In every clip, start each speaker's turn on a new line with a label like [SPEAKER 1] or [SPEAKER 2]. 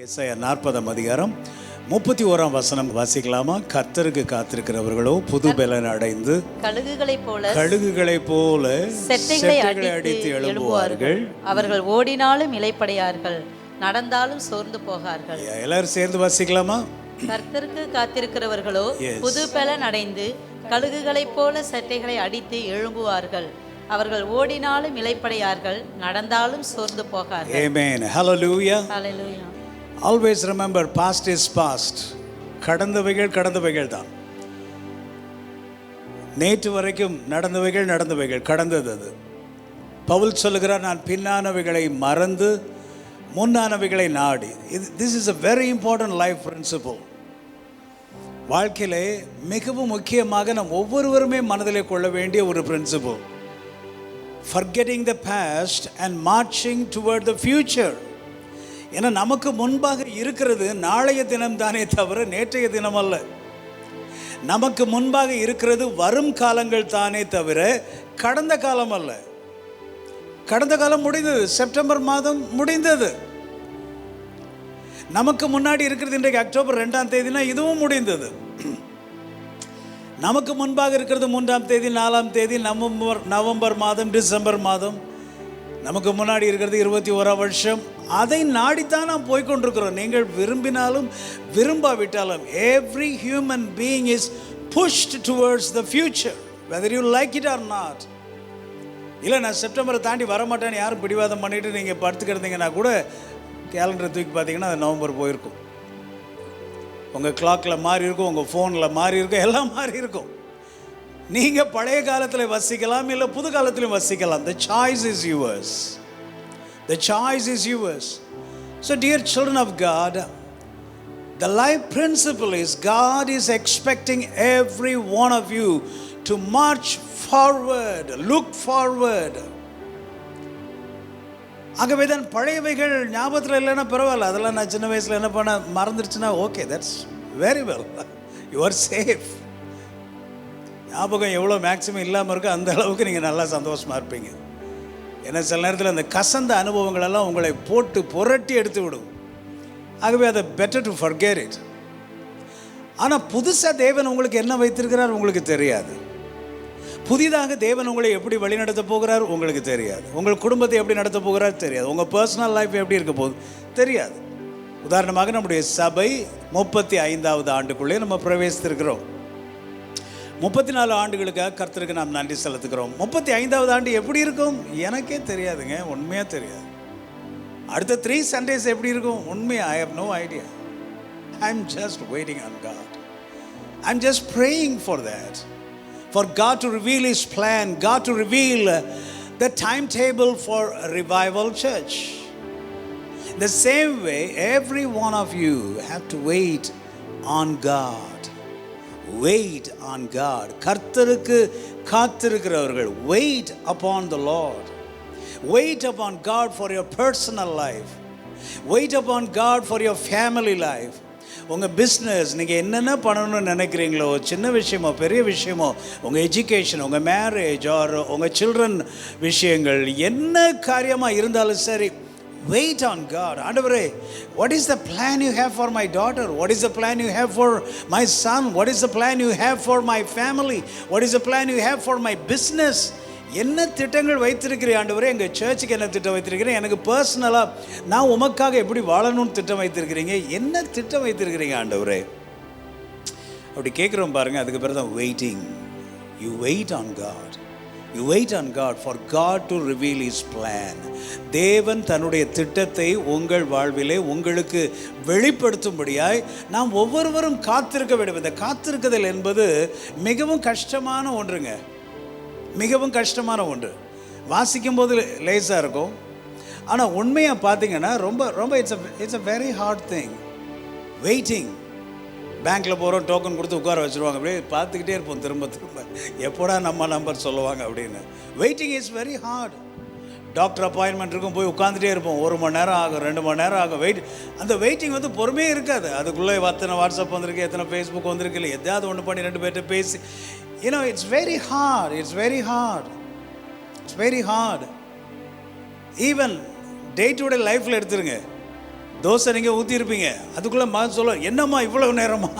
[SPEAKER 1] ஏசாயா 40ஆம் அதிகாரம் 31ஆம் வசனம் வாசிக்கலாமா? கர்த்தருக்கு காத்திருக்கிறவர்களோ புது பலன் அடைந்து கழுகுகளைப் போல செட்டைகளை அடித்து எழும்புவார்கள்.
[SPEAKER 2] அவர்கள் ஓடினாலும் இளைப்படையார்கள், நடந்தாலும் சோர்ந்து போகார்கள்.
[SPEAKER 1] எல்லாரும் சேர்ந்து வாசிக்கலாமா?
[SPEAKER 2] கர்த்தருக்கு காத்திருக்கிறவர்களோ புது பலன் அடைந்து கழுகுகளைப் போல செட்டைகளை அடித்து எழும்புவார்கள். அவர்கள் ஓடினாலும் இளைப்படையார்கள், நடந்தாலும் சோர்ந்து போகார்கள்.
[SPEAKER 1] Amen. Hallelujah.
[SPEAKER 2] Hallelujah.
[SPEAKER 1] Always remember, past is past. கடந்தவைகள் தான். நேற்று வரைக்கும் நடந்தவைகள் கடந்தது. அது பவுல் சொல்லுகிறார், நான் பின்னானவைகளை மறந்து முன்னானவைகளை நாடி. This is a very important life principle. வாழ்க்கையிலே மிகவும் முக்கியமாக நாம் ஒவ்வொருவருமே மனதிலே கொள்ள வேண்டிய ஒரு principal. Forgetting the past and marching toward the future. ஏன்னா நமக்கு முன்பாக இருக்கிறது நாளைய தினம் தானே தவிர நேற்றைய தினம் அல்ல. நமக்கு முன்பாக இருக்கிறது வரும் காலங்கள் தானே தவிர கடந்த காலம் அல்ல. கடந்த காலம் முடிந்தது, செப்டம்பர் மாதம் முடிந்தது. நமக்கு முன்னாடி இருக்கிறது இன்றைக்கு அக்டோபர் 2ஆம் தேதினா இதுவும் முடிந்தது. நமக்கு முன்பாக இருக்கிறது 3ஆம் தேதி 4ஆம் தேதி நவம்பர் மாதம் டிசம்பர் மாதம். நமக்கு முன்னாடி இருக்கிறது 21ஆம் வருஷம். அதை நாடித்தான் நாம் போய்கொண்டிருக்கிறோம். நீங்கள் விரும்பினாலும் விரும்பாவிட்டாலும் every human being is pushed towards the future, whether you like it or not. இல்லை நான் செப்டம்பரை தாண்டி வரமாட்டேன்னு யாரும் பிடிவாதம் பண்ணிட்டு நீங்கள் படுத்துக்கிட்டீங்கன்னா கூட கேலண்டரை தூக்கி பார்த்தீங்கன்னா அது நவம்பர் போயிருக்கும். உங்கள் கிளாக்கில் மாறி இருக்கும், உங்கள் ஃபோனில் மாறி இருக்கும், எல்லாம் மாறி இருக்கும். நீங்கள் பழைய காலத்தில் வசிக்கலாம், இல்லை புது காலத்திலும் வசிக்கலாம். The choice is yours. The choice is yours. So dear children of God, the life principle is God is expecting every one of you to march forward, look forward. ஆகவே தான் பழையவைகள் ஞாபகத்தில் இல்லைன்னா பரவாயில்ல, அதெல்லாம் நான் சின்ன வயசில் என்ன பண்ண மறந்துருச்சுன்னா okay, that's very well, you are safe. ஞாபகம் எவ்வளோ மேக்ஸிமம் இல்லாமல் இருக்கோ அந்த அளவுக்கு நீங்கள் நல்லா சந்தோஷமாக இருப்பீங்க. ஏன்னா சில நேரத்தில் அந்த கசந்த அனுபவங்களெல்லாம் உங்களை போட்டு புரட்டி எடுத்து விடும். ஆகவே அதை பெட்டர் டு ஃபர்கெட் இட். ஆனால் புதுசாக தேவன் உங்களுக்கு என்ன வைத்திருக்கிறார் உங்களுக்கு தெரியாது. புதிதாக தேவன் உங்களை எப்படி வழி நடத்த போகிறார் உங்களுக்கு தெரியாது. உங்கள் குடும்பத்தை எப்படி நடத்த போகிறார் தெரியாது. உங்கள் பர்சனல் லைஃப் எப்படி இருக்க போகுது தெரியாது. உதாரணமாக நம்முடைய சபை 35வது ஆண்டுக்குள்ளே நம்ம பிரவேசித்திருக்கிறோம். 34 ஆண்டுகளுக்காக கர்த்தருக்கு நாம் நன்றி செலுத்துகிறோம். 35வது ஆண்டு எப்படி இருக்கும் எனக்கே தெரியாதுங்க, உண்மையாக தெரியாது. அடுத்த 3 Sundays எப்படி இருக்கும் உண்மையாக I have no idea. I am just waiting on God. I am just praying for that. For God to reveal His plan, God to reveal the timetable for a revival church. The same way, every one of you have to wait on God. Wait on God. கர்த்தருக்கு காத்திருக்கிறவர்கள் wait upon the Lord. Wait upon God for your personal life. Wait upon God for your family life. உங்கள் business நீங்கள் என்னென்ன பண்ணணும்னு நினைக்கிறீங்களோ, சின்ன விஷயமோ பெரிய விஷயமோ, உங்கள் எஜுகேஷன், உங்கள் மேரேஜ் ஆர் உங்கள் சில்ட்ரன் விஷயங்கள் என்ன காரியமாக இருந்தாலும் சரி, வெயிட் ஆன் காட். ஆண்டவரே, what is the plan you have for my daughter? What is the plan you have for my son? What is the plan you have for my family? What is the plan you have for my business? என்ன திட்டங்கள் வைத்திருக்கிறேன் ஆண்டவரே? எங்கள் சர்ச்சுக்கு என்ன திட்டம் வைத்திருக்கிறேன்? எனக்கு பர்சனலாக நான் உமக்காக எப்படி வாழணும்னு திட்டம் வைத்திருக்கிறீங்க? என்ன திட்டம் வைத்திருக்கிறீங்க ஆண்டவரே? அப்படி கேட்குறோம் பாருங்கள். அதுக்கு பிறகு தான் waiting. You wait on God. You wait on God for God to reveal his plan. தேவன் தன்னுடைய திட்டத்தை உங்கள் வாழ்விலே உங்களுக்கு வெளிப்படுத்தும்படியாய் நாம் ஒவ்வொருவரும் காத்திருக்க வேண்டும். இந்த காத்திருக்குதல் என்பது மிகவும் கஷ்டமான ஒன்றுங்க, மிகவும் கஷ்டமான ஒன்று. வாசிக்கும் போது லேசாக இருக்கும், ஆனால் உண்மையாக பார்த்தீங்கன்னா ரொம்ப ரொம்ப it's a very hard thing. Waiting. பேங்க்கில் போகிறோம், டோக்கன் கொடுத்து உட்கார வச்சுருவாங்க, அப்படியே பார்த்துக்கிட்டே இருப்போம் திரும்ப திரும்ப, எப்போடா நம்ம நம்பர் சொல்லுவாங்க அப்படின்னு. Waiting is very hard. Doctor appointment இருக்கும், போய் உட்காந்துட்டே இருப்போம், 1 மணி நேரம் ஆகும், 2 மணி நேரம் ஆகும். அந்த வெயிட்டிங் வந்து பொறுமையே இருக்காது. அதுக்குள்ளே எத்தனை வாட்ஸ்அப் வந்திருக்கு, எத்தனை ஃபேஸ்புக் வந்திருக்கு, இல்லை எதாவது ஒன்று பண்ணி 2 பேர்கிட்ட பேசி, it's very hard. It's very hard. It's very hard. Even day to day லைஃப்பில் எடுத்துருங்க. தோசை நீங்கள் ஊற்றிருப்பீங்க, அதுக்குள்ளே மகன் சொல்ல, என்னம்மா இவ்வளோ நேரமா?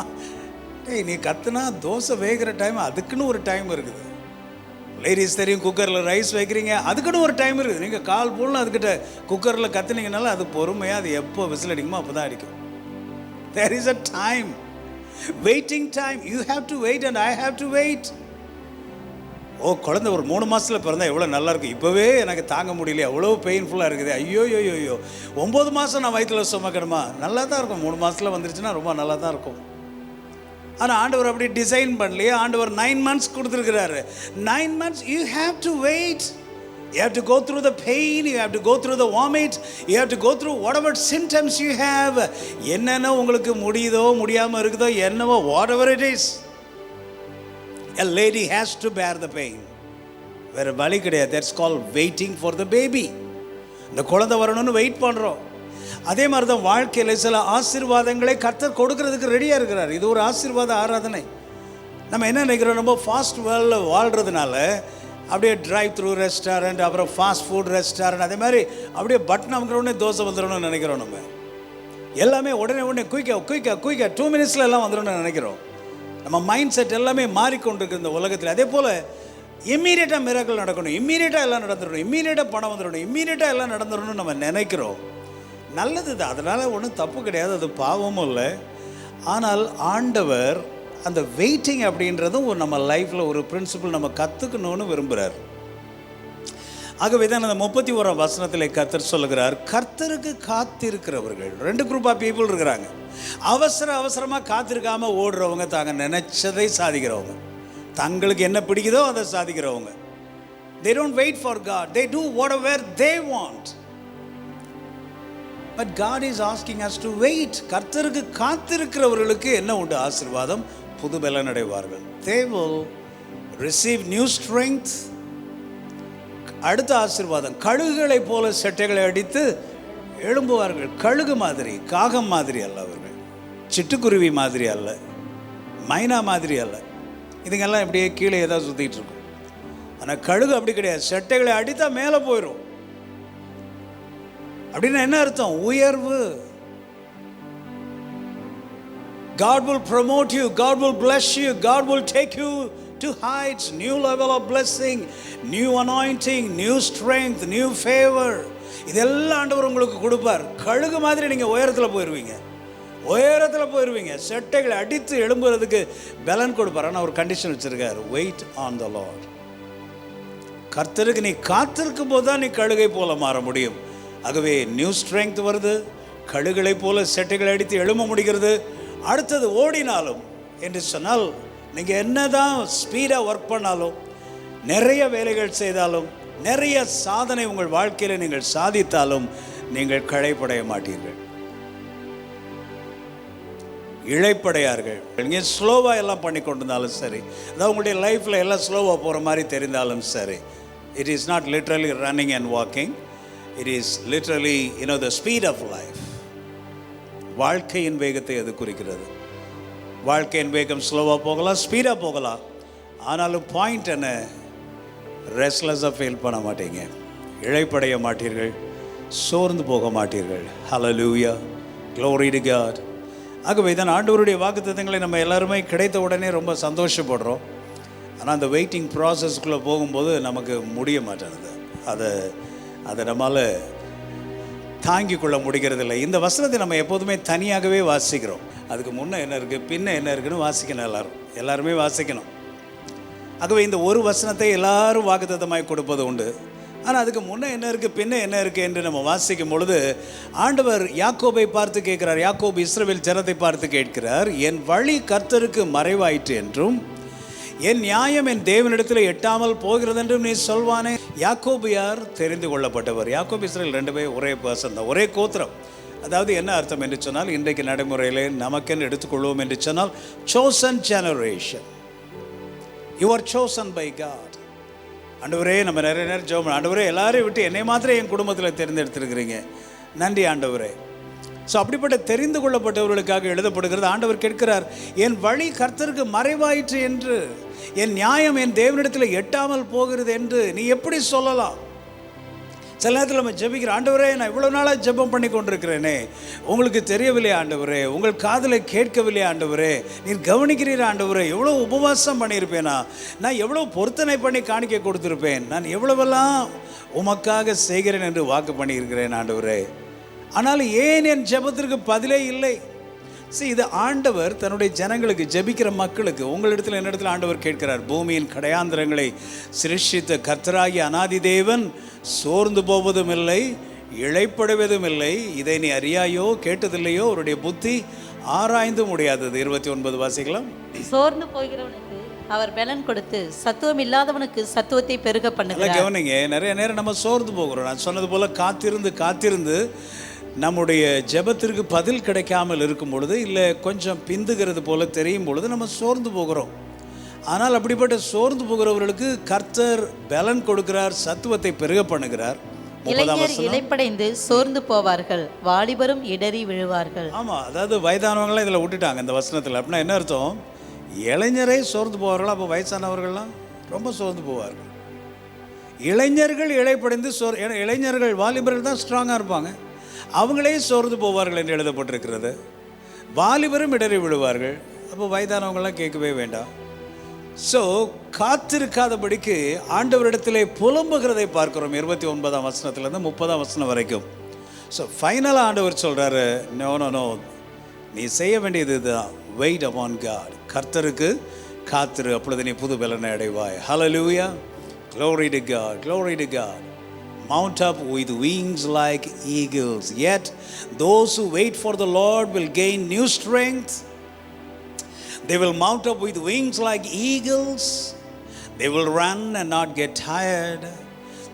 [SPEAKER 1] டேய், நீ கத்துனா தோசை வேகிற டைம் அதுக்குன்னு ஒரு டைம் இருக்குது. லேடிஸ் தெரியும், குக்கரில் ரைஸ் வைக்கிறீங்க, அதுக்குன்னு ஒரு டைம் இருக்குது. நீங்கள் கால் போடலாம் அதுக்கிட்ட குக்கரில் கத்துனீங்கனால அது பொறுமையாக அது எப்போ விசில் அடிக்குமோ அப்போ தான் அடிக்கும். There is a time, waiting time. You have to wait and I have to wait. குழந்தை ஒரு 3 மாதத்தில் பிறந்தா எவ்வளோ நல்லா இருக்கும், இப்போவே எனக்கு தாங்க முடியல, எவ்வளோ பெயின்ஃபுல்லாக இருக்குது. ஐயோ 9 மாதம் நான் வயிற்றில் சுமக்கணுமா? நல்லா தான் இருக்கும், 3 மாதத்தில் வந்துருச்சுன்னா ரொம்ப நல்லா தான் இருக்கும். ஆனால் ஆண்டவர் அப்படி டிசைன் பண்ணலையே. ஆண்டவர் 9 months கொடுத்துருக்கிறாரு. 9 months you have to wait. You have to go through the pain, you have to go through the vomit, you have to go through whatever symptoms you have. என்னென்ன உங்களுக்கு முடியுதோ முடியாமல் இருக்குதோ என்னவோ, whatever it is, a lady has to bear the pain. வேறு வழி கிடையாது. That's called waiting for the baby. இந்த குழந்தை வரணும்னு வெயிட் பண்ணுறோம். அதே மாதிரி தான் வாழ்க்கையில் சில ஆசீர்வாதங்களை கர்த்தர் கொடுக்கறதுக்கு ரெடியாக இருக்கிறார். இது ஒரு ஆசீர்வாத ஆராதனை. நம்ம என்ன நினைக்கிறோம், நம்ம ஃபாஸ்ட் வேர்ல்டில் வாழ்கிறதுனால அப்படியே டிரைவ் த்ரூ ரெஸ்டாரண்ட், அப்புறம் ஃபாஸ்ட் ஃபுட் ரெஸ்டாரண்ட், அதே மாதிரி அப்படியே பட்டன் அமுக்கிறோடனே தோசை வந்துடணும்னு நினைக்கிறோம். நம்ம எல்லாமே உடனே குயிக்காக 2 minutesல எல்லாம் வந்துடணும்னு நினைக்கிறோம். நம்ம மைண்ட் செட் எல்லாமே மாறிக்கொண்டிருக்கு இந்த உலகத்தில். அதே போல் இம்மீடியட்டாக மிராக்கிள் நடக்கணும், இம்மீடியட்டாக எல்லாம் நடந்துடணும், இம்மீடியட்டாக பணம் வந்துடணும், இம்மீடியட்டாக எல்லாம் நடந்துடணும்னு நம்ம நினைக்கிறோம். நல்லது தான், அதனால் ஒன்றும் தப்பு கிடையாது, அது பாவமும் இல்லை. ஆனால் ஆண்டவர் அந்த வெயிட்டிங் அப்படின்றதும் ஒரு நம்ம லைஃப்பில் ஒரு பிரின்சிபிள் நம்ம கற்றுக்கணும்னு விரும்புகிறார். ஆகவே தான் அந்த 31ஆம் வசனத்தில் கர்த்தர் சொல்லுகிறார், கர்த்தருக்கு காத்திருக்கிறவர்கள். 2 குரூப் ஆஃப் பீப்புள் இருக்கிறாங்க. அவசரமாக காத்திருக்காமல் ஓடுறவங்க, தாங்க நினைச்சதை சாதிக்கிறவங்க, தங்களுக்கு என்ன பிடிக்குதோ அதை சாதிக்கிறவங்க. They don't wait for God, they do whatever they want. But God is asking us to wait. கர்த்தருக்கு காத்திருக்கிறவர்களுக்கு என்ன உண்டு? ஆசீர்வாதம், புது பலன் அடைவார்கள். They will receive new strength. அடுத்த ஆசீர்வாதம், கழுகுகளை போல செட்டைகளை அடித்து எழும்புவார்கள். கழுகு மாதிரி, காகம் மாதிரி அல்ல அவர்கள், சிட்டுக்குருவி மாதிரி அல்ல, மைனா மாதிரி அல்ல. இதுங்கெல்லாம் இப்படியே கீழே ஏதாவது சுற்றிட்டு இருக்கும். ஆனால் கழுகு அப்படி கிடையாது, செட்டைகளை அடித்தா மேலே போயிடும். அப்படின்னா என்ன அர்த்தம்? உயர்வு. God will promote you, God will bless you, God will take you to heights, new level of blessing, new anointing, new strength, new favor. இதெல்லாம் ஆண்டவர் உங்களுக்கு கொடுப்பார். கழுகு மாதிரி நீங்கள் உயரத்தில் போயிடுவீங்க, செட்டைகளை அடித்து எழும்புறதுக்கு பலன் கொடுப்பார். ஆனால் ஒரு கண்டிஷன் வச்சிருக்கார், வெயிட் ஆன் த லார்ட். கர்த்தருக்கு நீ காத்திருக்கும் போது தான் நீ கழுகை போல மாற முடியும். ஆகவே நியூ ஸ்ட்ரெங்க் வருது, கழுகுகளை போல செட்டைகளை அடித்து எழும்ப முடிகிறது. அடுத்தது, ஓடினாலும் என்று சொன்னால், நீங்கள் என்ன தான் ஸ்பீடாக ஒர்க் பண்ணாலும், நிறைய வேலைகள் செய்தாலும், நிறைய சாதனை உங்கள் வாழ்க்கையில் நீங்கள் சாதித்தாலும், நீங்கள் களைப்படைய மாட்டீர்கள், இழைப்படையார்கள். நீங்கள் ஸ்லோவாக எல்லாம் பண்ணி கொண்டிருந்தாலும் சரி, அதாவது உங்களுடைய லைஃப்பில் எல்லாம் ஸ்லோவாக போகிற மாதிரி தெரிந்தாலும் சரி, it is not literally running and walking, it is literally the speed of life. வாழ்க்கையின் வேகத்தை அது குறிக்கிறது. வாழ்க்கையின் வேகம் ஸ்லோவாக போகலாம், ஸ்பீடாக போகலாம். ஆனாலும் பாயிண்ட் என்ன? ரெஸ்ட்லெஸ்ஸாக ஃபீல் பண்ண மாட்டீங்க, இழைப்படைய மாட்டீர்கள், சோர்ந்து போக மாட்டீர்கள். ஹல்லேலூயா, glory to God. ஆகவே தான் ஆண்டவருடைய வாக்குத்தத்தங்களை நம்ம எல்லாருமே கிடைத்த உடனே ரொம்ப சந்தோஷப்படுறோம். ஆனால் அந்த வெயிட்டிங் ப்ராசஸ்க்குள்ளே போகும்போது நமக்கு முடிய மாட்டேங்குது, அதை நம்மளால் தாங்கி கொள்ள முடிகிறதில்லை. இந்த வசனத்தை நம்ம எப்போதுமே தனியாகவே வாசிக்கிறோம். அதுக்கு முன்னே என்ன இருக்குது, பின்ன என்ன இருக்குன்னு வாசிக்கணும். எல்லாருமே வாசிக்கணும். ஆகவே இந்த ஒரு வசனத்தை எல்லாரும் வாக்குத்தத்தமாய் கொடுப்பது உண்டு. ஆனால் அதுக்கு முன்னே என்ன இருக்குது, பின்ன என்ன இருக்குது என்று நம்ம வாசிக்கும் பொழுது ஆண்டவர் யாக்கோபை பார்த்து கேட்கிறார். யாக்கோபு இஸ்ரவேல் ஜனத்தை பார்த்து கேட்கிறார், என் வழி கர்த்தருக்கு மறைவாயிற்று என்றும் என் நியாயம் என் தேவனிடத்தில் எட்டாமல் போகிறது என்றும் நீ சொல்வானே. யாக்கோபு யார்? தெரிந்து கொள்ளப்பட்டவர். யாக்கோபு இஸ்ரவேல் 2 பேர் ஒரே பர்சன் தான், ஒரே கோத்திரம். அதாவது என்ன அர்த்தம் என்று சொன்னால், இன்றைக்கு நடைமுறையில் நமக்கென்று எடுத்துக்கொள்வோம் என்று சொன்னால், chosen generation, you are chosen by God. ஆண்டவரே, நம்ம நிறைய நேரம் ஜெபம், ஆண்டவரே எல்லாரையும் விட்டு என்னை மாத்திரம் என் குடும்பத்தில் தேர்ந்தெடுத்திருக்கிறீங்க, நன்றி ஆண்டவரே. ஸோ அப்படிப்பட்ட தெரிந்து கொள்ளப்பட்டவர்களுக்காக எழுதப்படுகிறது. ஆண்டவர் கேட்கிறார், என் வழி கர்த்தருக்கு மறைவாயிற்று என்று, என் நியாயம் என் தேவனிடத்தில் எட்டாமல் போகிறது என்று நீ எப்படி சொல்லலாம்? சில நேரத்தில் நம்ம ஜெபிக்கிற, ஆண்டவரே நான் இவ்வளோ நாளாக ஜெபம் பண்ணி கொண்டிருக்கிறேனே, உங்களுக்கு தெரியவில்லை ஆண்டவரே, உங்கள் காதில் கேட்கவில்லை ஆண்டவரே, நீர் கவனிக்கிறீர் ஆண்டவரே, எவ்வளோ உபவாசம் பண்ணியிருப்பேனா, நான் எவ்வளோ பொருத்தனை பண்ணி காணிக்கை கொடுத்துருப்பேன், நான் எவ்வளவெல்லாம் உமக்காக செய்கிறேன் என்று வாக்கு பண்ணியிருக்கிறேன் ஆண்டவரே, ஆனால் ஏன் என் ஜெபத்திற்கு பதிலே இல்லை? இது ஆண்டவர் தன்னுடைய ஜனங்களுக்கு, ஜெபிக்கிற மக்களுக்கு, உங்களிடத்தில் என்னிடத்தில் ஆண்டவர் கேட்கிறார். பூமியின் கடையாந்திரங்களை சிருஷ்டித்த கர்த்தராகிய அநாதி தேவன் சோர்ந்து போவதும் இல்லை, இளைப்படுவதும் இல்லை. இதை நீ அறியாயோ, கேட்டதில்லையோ? அவருடைய புத்தி ஆராய்ந்து முடியாதது. 29 வாசிக்கலாம்.
[SPEAKER 2] சோர்ந்து போகிறவனுக்கு அவர் பலன் கொடுத்து சத்துவம் இல்லாதவனுக்கு சத்துவத்தை பெருக பண்ணுகிறார்.
[SPEAKER 1] கவனிங்க, நிறைய நேரம் நம்ம சோர்ந்து போகிறோம். நான் சொன்னது போல காத்திருந்து நம்முடைய ஜெபத்திற்கு பதில் கிடைக்காமல் இருக்கும் பொழுது, இல்லை கொஞ்சம் பிந்துகிறது போல தெரியும் பொழுது நம்ம சோர்ந்து போகிறோம். ஆனால் அப்படிப்பட்ட சோர்ந்து போகிறவர்களுக்கு கர்த்தர் பலன் கொடுக்கிறார், சத்துவத்தை பெருக பண்ணுகிறார்.
[SPEAKER 2] இளைஞர் இளைப்படைந்து சோர்ந்து போவார்கள், வாலிபரும் இடறி விழுவார்கள்.
[SPEAKER 1] ஆமாம், அதாவது வயதானவங்களாம் இதில் விட்டுட்டாங்க இந்த வசனத்தில். அப்படின்னா என்ன அர்த்தம்? இளைஞரை சோர்ந்து போவார்கள், அப்போ வயசானவர்கள்லாம் ரொம்ப சோர்ந்து போவார்கள். இளைஞர்கள் இளைப்படைந்து இளைஞர்கள், வாலிபர்கள் தான் ஸ்ட்ராங்காக இருப்பாங்க, அவங்களே சோர்ந்து போவார்கள் என்று எழுதப்பட்டிருக்கிறது. வாலிபரும் இடறி விழுவார்கள், அப்போ வயதானவங்களாம் கேட்கவே வேண்டாம். ஸோ காத்திருக்காதபடிக்கு ஆண்டவரிடத்திலே புலம்புகிறதை பார்க்கிறோம் 29ஆம் வசனத்திலேருந்து 30ஆம் வசனம் வரைக்கும். ஸோ ஃபைனலாக ஆண்டவர் சொல்கிறாரு, நோ, நீ செய்ய வேண்டியது இதுதான், வெயிட் அப்பான் காட். கர்த்தருக்கு காத்திரு, அப்பொழுது நீ புது பலனை அடைவாய். ஹல்லேலூயா, glory to God, glory to God. Mount up with wings like eagles. Yet those who wait for the Lord will gain new strength. They will mount up with wings like eagles. They will run and not get tired.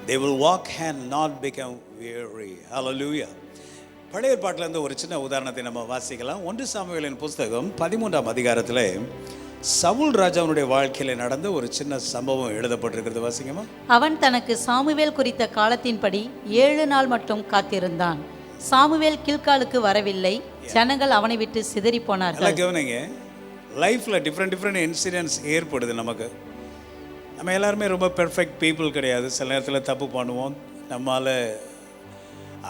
[SPEAKER 1] They will walk and not become weary. Hallelujah. பழைய ஏற்பாட்டிலிருந்து ஒரு சின்ன உதாரணத்தை நம்ம வாசிக்கலாம். 1 சாமுவேலின் புஸ்தகம் 13ஆம் அதிகாரத்தில் சவுல் ராஜாவுடைய வாழ்க்கையில் நடந்த ஒரு சின்ன சம்பவம் எழுதப்பட்டிருக்கிறது. வாசிங்கம்மா.
[SPEAKER 2] அவன் தனக்கு சாமுவேல் குறித்த காலத்தின்படி 7 நாள் மட்டும் காத்திருந்தான். சாமுவேல் கில்காலுக்கு வரவில்லை, ஜனங்கள் அவனை விட்டு சிதறி போனார்கள்.
[SPEAKER 1] கவனிங்க, லைஃப்பில் டிஃப்ரெண்ட் இன்சிடென்ட்ஸ் ஏற்படுது நமக்கு. நம்ம எல்லாருமே ரொம்ப பெர்ஃபெக்ட் பீப்புள் கிடையாது. சில நேரத்தில் தப்பு பண்ணுவோம், நம்மால்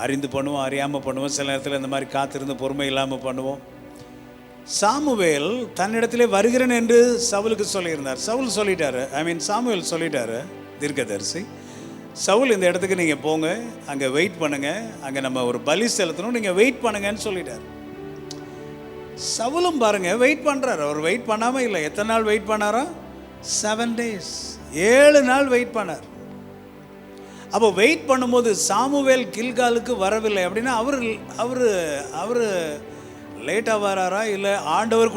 [SPEAKER 1] அறிந்து பண்ணுவோம், அறியாமல் பண்ணுவோம். சில நேரத்தில் இந்த மாதிரி காத்திருந்து பொறுமை இல்லாமல் பண்ணுவோம். சாமுவேல் தன்னிடத்திலே வருகிறேன் என்று சவுலுக்கு சொல்லியிருந்தார். சாமுவேல் சொல்லிட்டாரு, தீர்க்கதரிசி. சவுல் இந்த இடத்துக்கு நீங்கள் போங்க, அங்கே வெயிட் பண்ணுங்கள், அங்கே நம்ம ஒரு பலி செலுத்தணும், நீங்கள் வெயிட் பண்ணுங்கன்னு சொல்லிட்டார். சவுலும் பாருங்க வெயிட் பண்ணுறாரு. அவர் வெயிட் பண்ணாமல் இல்லை. எத்தனை நாள் வெயிட் பண்ணாரா? 7 days, 7 நாள் வெயிட் பண்ணார். அப்போ வெயிட் பண்ணும்போது சாமுவேல் கில்காலுக்கு வரவில்லை அப்படின்னா அவர் லேட்டாக வராரா, இல்லை ஆண்டவர்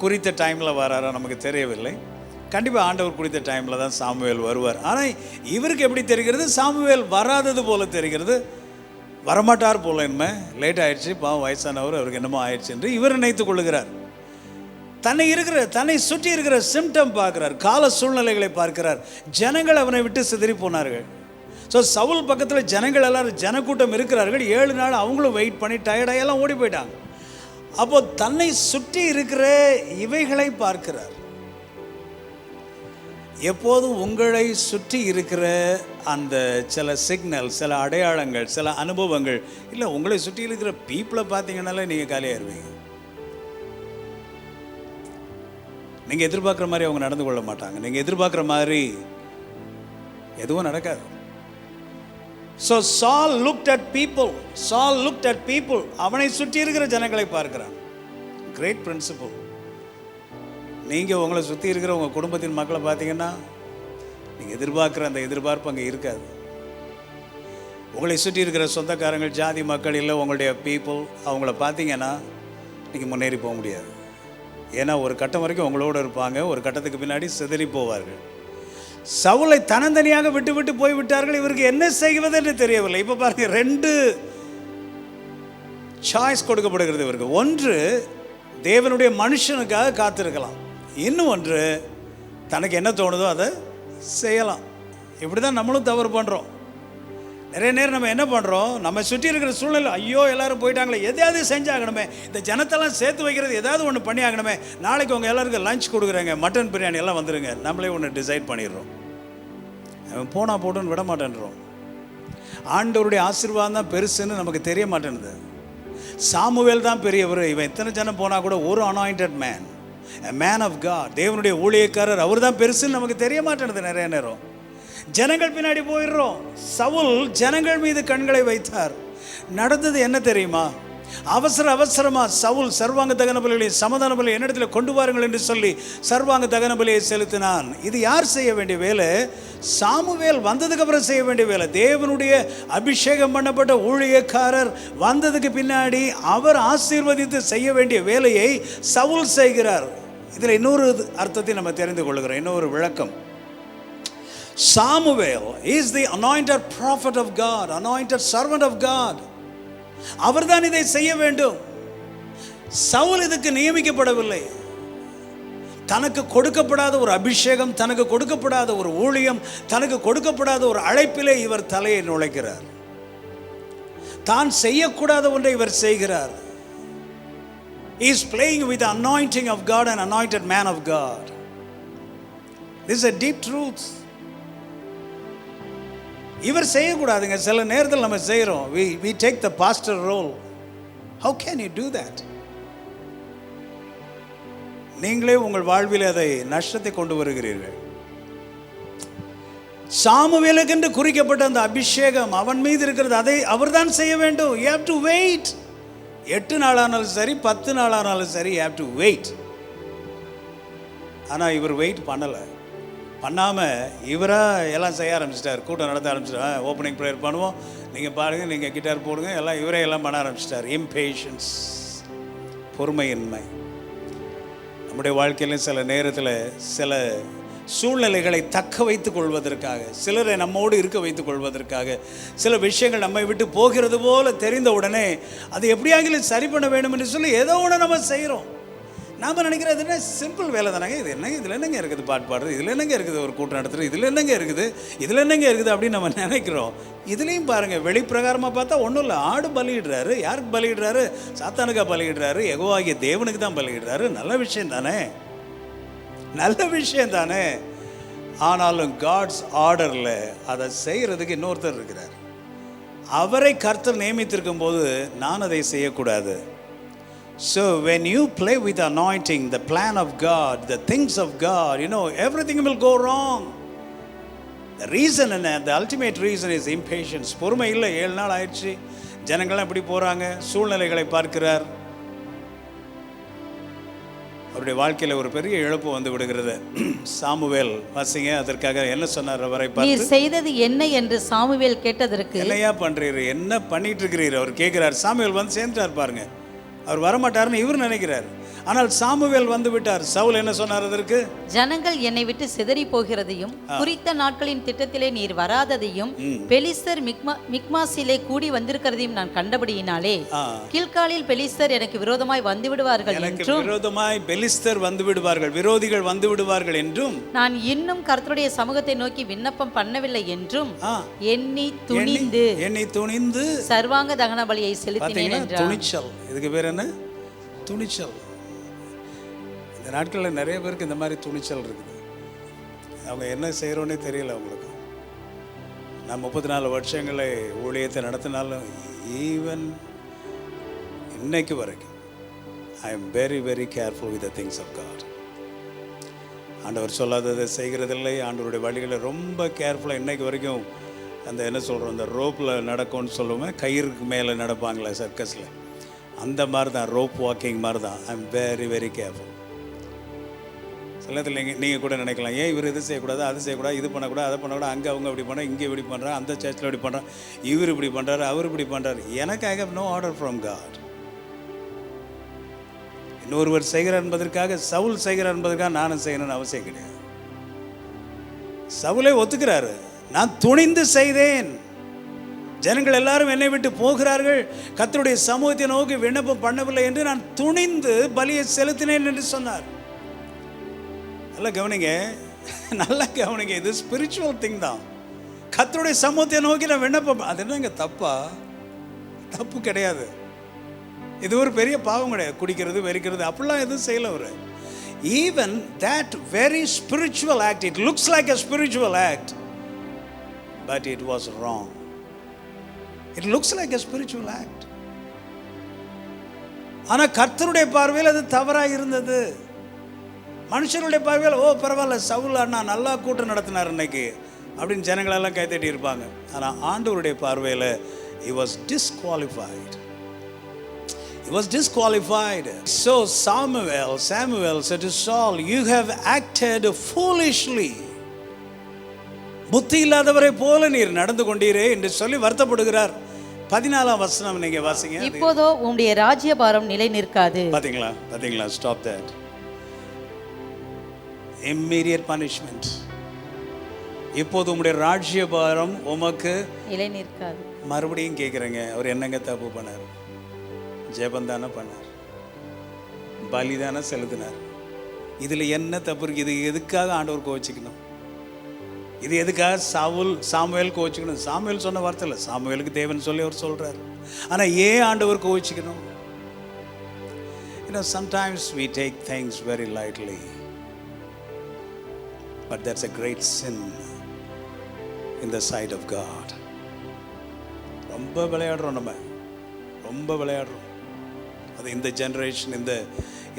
[SPEAKER 1] குறித்த டைமில் வராரா நமக்கு தெரியவில்லை. கண்டிப்பாக ஆண்டவர் குறித்த டைமில் தான் சாமுவேல் வருவார். ஆனால் இவருக்கு எப்படி தெரிகிறது? சாமுவேல் வராதது போல தெரிகிறது. வரமாட்டார் போல, என்ன லேட் ஆயிடுச்சு, பாவம் வயசானவர், அவருக்கு என்னமோ ஆயிடுச்சு என்று இவர் நினைத்து கொள்ளுகிறார். தன்னை சுற்றி இருக்கிற சிம்டம் பார்க்கிறார், கால சூழ்நிலைகளை பார்க்கிறார். ஜனங்கள் அவனை விட்டு சிதறி போனார்கள். ஸோ சவுல் பக்கத்தில் ஜனங்கள் எல்லாரும், ஜனக்கூட்டம் இருக்கிறார்கள். 7 நாள் அவங்களும் வெயிட் பண்ணி டயர்டாயெல்லாம் ஓடி போயிட்டாங்க. அப்போ தன்னை சுற்றி இருக்கிற இவைகளை பார்க்கிறார். எப்போதும் உங்களை சுற்றி இருக்கிற அந்த சில சிக்னல், சில அடையாளங்கள், சில அனுபவங்கள், இல்லை உங்களை சுற்றி இருக்கிற பீப்புளை பார்த்தீங்கன்னாலே நீங்கள் காலியாயிருவீங்க. நீங்கள் எதிர்பார்க்குற மாதிரி அவங்க நடந்து கொள்ள மாட்டாங்க. நீங்கள் எதிர்பார்க்குற மாதிரி எதுவும் நடக்காது. So Saul looked at people. அவனை சுற்றி இருக்கிற ஜனங்களை பார்க்கிறான். Great principle. நீங்கள் உங்களை சுற்றி இருக்கிற உங்கள் குடும்பத்தின் மக்களை பார்த்தீங்கன்னா நீங்கள் எதிர்பார்க்குற அந்த எதிர்பார்ப்பு அங்கே இருக்காது. உங்களை சுற்றி இருக்கிற சொந்தக்காரங்கள், ஜாதி மக்கள், இல்லை உங்களுடைய பீப்புள், அவங்கள பார்த்தீங்கன்னா நீங்கள் முன்னேறி போக முடியாது. ஏன்னா ஒரு கட்டம் வரைக்கும் உங்களோடு இருப்பாங்க, ஒரு கட்டத்துக்கு பின்னாடி சிதறி போவார்கள். சவுலை தனந்தனியாக விட்டு போய் விட்டார்கள். இவருக்கு என்ன செய்வது என்று தெரியவில்லை. இப்போ பாருங்க, 2 சாய்ஸ் கொடுக்கப்படுகிறது இவருக்கு. ஒன்று, தேவனுடைய மனுஷனுக்காக காத்திருக்கலாம். இன்னும் ஒன்று, தனக்கு என்ன தோணுதோ அதை செய்யலாம். இப்படி தான் நம்மளும் தவறு பண்ணுறோம். நிறைய நேரம் நம்ம என்ன பண்ணுறோம், நம்ம சுற்றி இருக்கிற சூழ்நிலை, ஐயோ எல்லாரும் போயிட்டாங்களே, எதையாவது செஞ்சாகணுமே, இந்த ஜனத்தெல்லாம் சேர்த்து வைக்கிறது ஏதாவது ஒன்று பண்ணி ஆகணுமே, நாளைக்கு உங்கள் எல்லாருக்கும் லஞ்ச் கொடுக்குறாங்க, மட்டன் பிரியாணி எல்லாம் வந்துடுங்க, நம்மளே ஒன்று டிசைட் பண்ணிடுறோம். அவன் போனால் போட்டுன்னு விட மாட்டேன்றோம். ஆண்டவருடைய ஆசீர்வாதம் தான் பெருசுன்னு நமக்கு தெரிய மாட்டேங்குது. சாமுவேல் தான் பெரியவர். இவன் எத்தனை ஜனம் போனால் கூட ஒரு anointed man, man of God, தேவனுடைய ஊழியக்காரர், அவர் தான் பெருசுன்னு நமக்கு தெரிய மாட்டேங்குது. நிறைய நேரம் ஜனங்கள் பின்னாடி போயிடுறோம். சவுல் ஜனங்கள் மீது கண்களை வைத்தார். நடந்தது என்ன தெரியுமா? அவசரமாக சவுல் சர்வாங்க தகன பலிகளை சமாதான பலி என்னிடத்தில் கொண்டு வாருங்கள் என்று சொல்லி சர்வாங்க தகன பலியை செலுத்தினான். இது யார் செய்ய வேண்டிய வேலை? சாமுவேல் வந்ததுக்கு அப்புறம் செய்ய வேண்டிய வேலை. தேவனுடைய அபிஷேகம் பண்ணப்பட்ட ஊழியக்காரர் வந்ததுக்கு பின்னாடி அவர் ஆசீர்வதித்து செய்ய வேண்டிய வேலையை சவுல் செய்கிறார். இதில் இன்னொரு அர்த்தத்தை நம்ம தெரிந்து கொள்கிறோம், இன்னொரு விளக்கம். Samuel is the anointed prophet of God, anointed servant of God. அவர்தான் இதை செய்ய வேண்டும். சவுல் இதுக்கு நியமிக்கப்படவில்லை. தனக்கு கொடுக்கப்படாத ஒரு அபிஷேகம், தனக்கு கொடுக்கப்படாத ஒரு ஊழியம், தனக்கு கொடுக்கப்படாத ஒரு அழைப்பிலே இவர் தலையை நுழைக்கிறார். தான் செய்யக்கூடாத ஒன்றை இவர் செய்கிறார். He is playing with the anointing of God and anointed man of God. This is a deep truth. இவர் செய்யக்கூடாதுங்க. சில நேரத்தில் நம்ம செய்கிறோம். we take the pastor role. How can you do that? நீங்களே உங்கள் வாழ்வில் அதை நஷ்டத்தை கொண்டு வருகிறீர்கள். சாமுவேலுக்கென்று குறிக்கப்பட்ட அந்த அபிஷேகம் அவன் மீது இருக்கிறது, அதை அவர்தான் செய்ய வேண்டும். You have to wait. 8 நாளானாலும் சரி, 10 நாளானாலும் சரி, you have to wait. ஆனால் இவர் வெயிட் பண்ணாமல் இவராக எல்லாம் செய்ய ஆரம்பிச்சிட்டார். கூட்டம் நடத்த ஆரம்பிச்சிட்டார். ஓப்பனிங் ப்ரேயர் பண்ணுவோம், நீங்கள் பாருங்கள், நீங்கள் கிட்டார் போடுங்க, எல்லாம் இவரே எல்லாம் பண்ண ஆரம்பிச்சிட்டார். இம்பேஷன்ஸ், பொறுமையின்மை. நம்முடைய வாழ்க்கையிலும் சில நேரத்தில் சில சூழ்நிலைகளை தக்க வைத்துக் கொள்வதற்காக, சிலரை நம்மோடு இருக்க வைத்துக் கொள்வதற்காக, சில விஷயங்கள் நம்மை விட்டு போகிறது போல தெரிந்த உடனே அது எப்படியாகிலும் சரி பண்ண வேண்டும் என்று சொல்லி ஏதோ ஒன்று நம்ம செய்கிறோம். நாம் நினைக்கிறது என்ன, சிம்பிள் வேலை தானங்க இது, என்ன இதில் என்னங்க இருக்குது, பாட்டு பாடுறது இதில் என்னங்க இருக்குது, ஒரு கூட்டம் நடத்துறது இதில் என்னங்க இருக்குது, இதில் என்னங்க இருக்குது அப்படின்னு நம்ம நினைக்கிறோம். இதுலேயும் பாருங்கள், வெளிப்பிரகாரமாக பார்த்தா ஒன்றும் இல்லை. ஆடு பலியிடுறாரு. யாருக்கு பலியிடுறாரு? சாத்தானுக்கா பலியிடுறாரு? யெகோவாகிய தேவனுக்கு தான் பலியிடுறாரு. நல்ல விஷயம் தானே, நல்ல விஷயம் தானே. ஆனாலும் காட்ஸ் ஆர்டரில் அதை செய்கிறதுக்கு இன்னொருத்தர் இருக்கிறார். அவரை கர்த்தர் நியமித்திருக்கும் போது நான் அதை செய்யக்கூடாது. So when you play with anointing, the plan of God, the things of God, everything will go wrong. The reason and the ultimate reason is impatience. பொறுமை இல்லை. 7 நாள் ஆயிடுச்சு, ஜனங்கள்லாம் இப்படி போகிறாங்க, சூழ்நிலைகளை பார்க்கிறார். அவருடைய வாழ்க்கையில் ஒரு பெரிய இழப்பு வந்து விடுகிறது. சாமுவேல் வாசிங்க, அதற்காக என்ன சொன்னார் அவரை பார்த்து?
[SPEAKER 2] நீர் செய்தது என்ன என்று சாமுவேல் கேட்டதற்கு,
[SPEAKER 1] என்னையா பண்றீரு, என்ன பண்ணிட்டு இருக்கிறீர் அவர் கேட்கிறார். சாமுவேல் வந்து சேர்ந்துட்டார் பாருங்க. அவர் வரமாட்டார்னு இவர் நினைக்கிறார். ஆனால் சாமுவேல் வந்து விட்டார். சவுல் என்ன சொன்னார் அதற்கு?
[SPEAKER 2] ஜனங்கள் என்னை விட்டு சிதறி போகிறதையும் குறித்த நாட்களின் திட்டத்திலே நீர் வராததையும் பெலிஸ்தர் மிக்மாசிலே கூடி வந்திருக்கிறதையும் நான் கண்டபடியினாலே கில்காலில் பெலிஸ்தர் எனக்கு விரோதமாய் வந்து விடுவார்கள் என்றும்,
[SPEAKER 1] விரோதமாய் பெலிஸ்தர் வந்து விடுவார்கள், விரோதிகள் வந்து விடுவார்கள் என்றும்,
[SPEAKER 2] நான் இன்னும் கர்த்தருடைய சமூகத்தை நோக்கி விண்ணப்பம் பண்ணவில்லை என்றும் எண்ணி துணிந்து சர்வாங்க தகன பலியை செலுத்தினேன் என்றார்.
[SPEAKER 1] துணிச்சல். இதுக்கு பேர் என்ன? துணிச்சல். இந்த நாட்களில் நிறைய பேருக்கு இந்த மாதிரி துணிச்சல் இருக்குது. அவங்க என்ன செய்கிறோன்னே தெரியல அவங்களுக்கு. நான் 34 வருஷங்களை ஊழியத்தை நடத்தினாலும் ஈவன் இன்னைக்கு வரைக்கும் I am very very careful with the things of God. ஆண்டவர் சொல்லாததை செய்கிறதில்லை. ஆண்டவருடைய வழிகளை ரொம்ப கேர்ஃபுல்லாக இன்னைக்கு வரைக்கும் அந்த என்ன சொல்கிறோம், அந்த ரோப்பில் நடக்கும்னு சொல்லுவேன், கயிறுக்கு மேலே நடப்பாங்களே சர்க்கஸில், அந்த மாதிரி தான், ரோப் வாக்கிங் மாதிரி தான். ஐ எம் வெரி வெரி கேர்ஃபுல். சில நேரத்தில் நீங்கள் கூட நினைக்கலாம், ஏன் இவர் இது செய்யக்கூடாது, அது செய்யக்கூடாது, இது பண்ணக்கூடாது, அதை பண்ணக்கூடாது, அங்கே அவங்க இப்படி பண்ணுறாங்க, இங்கே இப்படி பண்ணுறாங்க, அந்த சர்ச்சில் இப்படி பண்ணுறாங்க, இவர் இப்படி பண்ணுறாரு, அவர் இப்படி பண்ணுறாரு. எனக்கு I have no order from God. இன்னொருவர் செய்கிறார் என்பதற்காக, சவுல் செய்கிறார் என்பதற்காக நானும் செய்யணும்னு அவசியம் கிடையாது. சவுலே ஒத்துக்கிறாரு, நான் துணிந்து செய்தேன், ஜனங்கள் எல்லாரும் என்னை விட்டு போகிறார்கள், கர்த்தருடைய சமூகத்தை நோக்கி விண்ணப்பம் பண்ணவில்லை என்று நான் துணிந்து பலியை செலுத்தினேன் என்று சொன்னார். நல்லா கவனிங்க, நல்லா கவனிங்க. இது ஸ்பிரிச்சுவல் திங் தான். கர்த்தருடைய சமூகத்தை நோக்கி நான் விண்ணப்பம், அது என்னங்க தப்பா? தப்பு கிடையாது. இது ஒரு பெரிய பாவம் கிடையாது. குடிக்கிறது, வெறிக்கிறது அப்படிலாம் எதுவும் செய்யல அவர். Even that very spiritual act, it looks like a spiritual act, but it was wrong. It looks like a spiritual act. ஆனால் கர்த்தருடைய பார்வையில் அது தவறாக இருந்தது. மனுஷனுடைய பார்வையில் ஓ பரவாயில்ல, சவுல் அண்ணா நல்லா கூட்டம் நடத்தினார் இன்னைக்கு அப்படின்னு ஜனங்களெல்லாம் கைத்தட்டி இருப்பாங்க. ஆனால் ஆண்டவருடைய பார்வையில் he was disqualified. He was disqualified. So Samuel said to Saul, you have acted foolishly. புத்தி இல்லாதவரை போல நீர் நடந்து கொண்டீரே என்று சொல்லி வருத்தப்படுகிறார். 14ஆம் வசனம் நீங்க வாசிங்க.
[SPEAKER 2] இப்போதோ உம்முடைய ராஜ்யபாரம் நிலை நிற்காது.
[SPEAKER 1] பாத்தீங்களா, stop that. Immediate punishment. இப்போது உம்முடைய ராஜ்யபாரம் உமக்கு
[SPEAKER 2] நிலை நிற்காது.
[SPEAKER 1] மறுபடியும் கேட்குறேங்க, அவர் என்னங்க தப்பு பண்ணார்? ஜெபம் தானே பண்ணார், பலி தானே செலுத்தினார். இதில் என்ன தப்பு இருக்கு? இது எதுக்காக ஆண்டவர் கோச்சிக்கணும்? இது எதுக்காக சாமுவேல் கோச்சிக்கணும்? சாமுவேல் சொன்ன வார்த்தை இல்லை, சாமுவேலுக்கு தேவன் சொல்லி அவர் சொல்கிறார். ஆனால் ஏன் ஆண்டவர் கோச்சிக்கணும்? Sometimes we take things very lightly, but that's a great sin in the sight of God. ரொம்ப விளையாடுறோம், ரொம்ப விளையாடுறோம். அது இந்த ஜெனரேஷன்,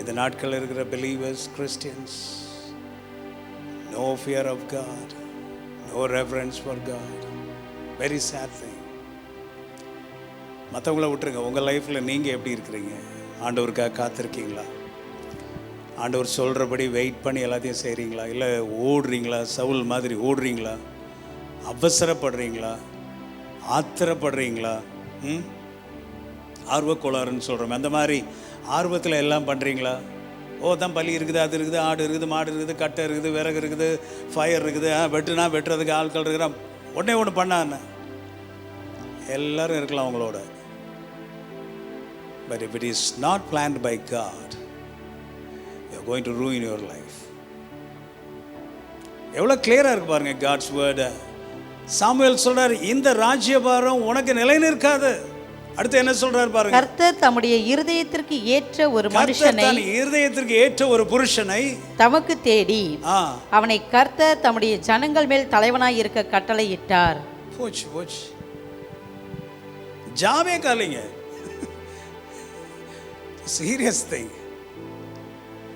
[SPEAKER 1] இந்த நாட்களில் இருக்கிற believers, Christians, no fear of God, no reverence for God. Very sad thing. மற்றவங்கள விட்டுருங்க, உங்கள் லைஃப்பில் நீங்கள் எப்படி இருக்கிறீங்க? ஆண்டவருக்காக காத்திருக்கீங்களா? ஆண்டவர் சொல்கிறபடி வெயிட் பண்ணி எல்லாத்தையும் செய்கிறீங்களா? இல்லை ஓடுறீங்களா? சவுல் மாதிரி ஓடுறீங்களா? அவசரப்படுறீங்களா? ஆத்திரப்படுறீங்களா? ஆர்வக்கோளாறுன்னு சொல்கிறோம், அந்த மாதிரி ஆர்வத்தில் எல்லாம் பண்ணுறீங்களா? தான் பலி இருக்குது, அது இருக்குது, ஆடு இருக்குது, மாடு இருக்குது, கட்டை இருக்குது, விறகு இருக்குது, ஃபயர் இருக்குது, வெட்டுறதுக்கு ஆட்கள் இருக்கிறான். உடனே ஒன்று பண்ணான்னு எல்லாரும் இருக்கலாம் அவங்களோட. But if it is not planned by God, you are going to ruin your life. எவ்வளோ கிளியராக இருக்கு பாருங்க God's word. சாமுவேல் சொல்றார், இந்த ராஜ்யபாரம் உனக்கு நிலை நிற்காது. அடுத்து என்ன சொல்றார் பாருங்க.
[SPEAKER 2] கர்த்தர் தம்முடைய இருதயத்திற்கு ஏற்ற ஒரு மனுஷனை,
[SPEAKER 1] இருதயத்திற்கு ஏற்ற ஒரு புருஷனை
[SPEAKER 2] தமக்கு தேடி அவனை கர்த்தர் தம்முடைய ஜனங்கள் மேல் தலைவனாய் இருக்க கட்டளையிட்டார்.
[SPEAKER 1] போச்சு ஜாவே காலிங்க. Serious thing.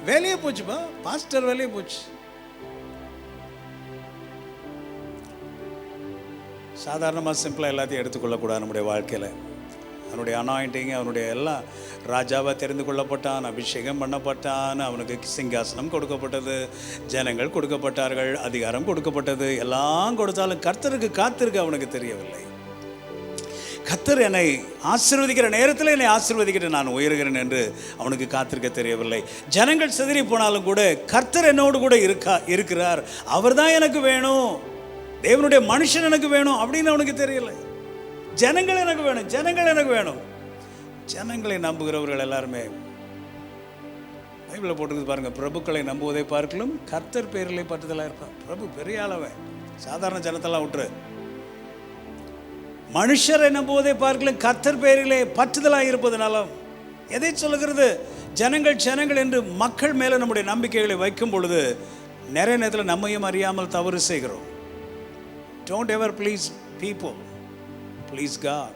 [SPEAKER 1] வேலையே போச்சுப்பா, பாஸ்டர் வேலையே போச்சு. சாதாரணமாக சிம்பிளாக எல்லாத்தையும் எடுத்துக்கொள்ளக்கூடாது நம்முடைய வாழ்க்கையில். அவனுடைய அனாயிண்டிங், அவனுடைய எல்லாம் ராஜாவாக தெரிந்து கொள்ளப்பட்டான், அபிஷேகம் பண்ணப்பட்டான், அவனுக்கு சிங்காசனம் கொடுக்கப்பட்டது, ஜனங்கள் கொடுக்கப்பட்டார்கள், அதிகாரம் கொடுக்கப்பட்டது. எல்லாம் கொடுத்தாலும் கர்த்தருக்கு காத்திருக்க அவனுக்கு தெரியவில்லை. கர்த்தர் என்னை ஆசீர்வதிக்கிற நேரத்தில் என்னை ஆசீர்வதிக்கிட்டு நான் உயர்கிறேன் என்று அவனுக்கு காத்திருக்க தெரியவில்லை. ஜனங்கள் சிதறி போனாலும் கூட கர்த்தர் என்னோடு கூட இருக்கிறார், அவர் தான் எனக்கு வேணும், தேவனுடைய மனுஷன் எனக்கு வேணும் அப்படின்னு அவனுக்கு தெரியலை. ஜனங்கள் எனக்கு வேணும், ஜனங்கள் எனக்கு வேணும். ஜனங்களை நம்புகிறவர்கள் எல்லாருமே பைபிளில் போட்டுருக்கு பாருங்க, பிரபுக்களை நம்புவதை பார்க்கலும் கர்த்தர் பேரிலே பற்றுதலாக இருப்பார். பிரபு பெரிய ஆளவன், சாதாரண ஜனத்தெல்லாம் விட்டுரு. மனுஷரை நம்புவதை பார்க்கலும் கர்த்தர் பேரிலே பற்றுதலாக இருப்பதுனால எதை சொல்லுகிறது? ஜனங்கள் என்று மக்கள் மேலே நம்முடைய நம்பிக்கைகளை வைக்கும் பொழுது நிறைய நேரத்தில் நம்மையும் அறியாமல் தவறு செய்கிறோம். Don't ever please people, please God.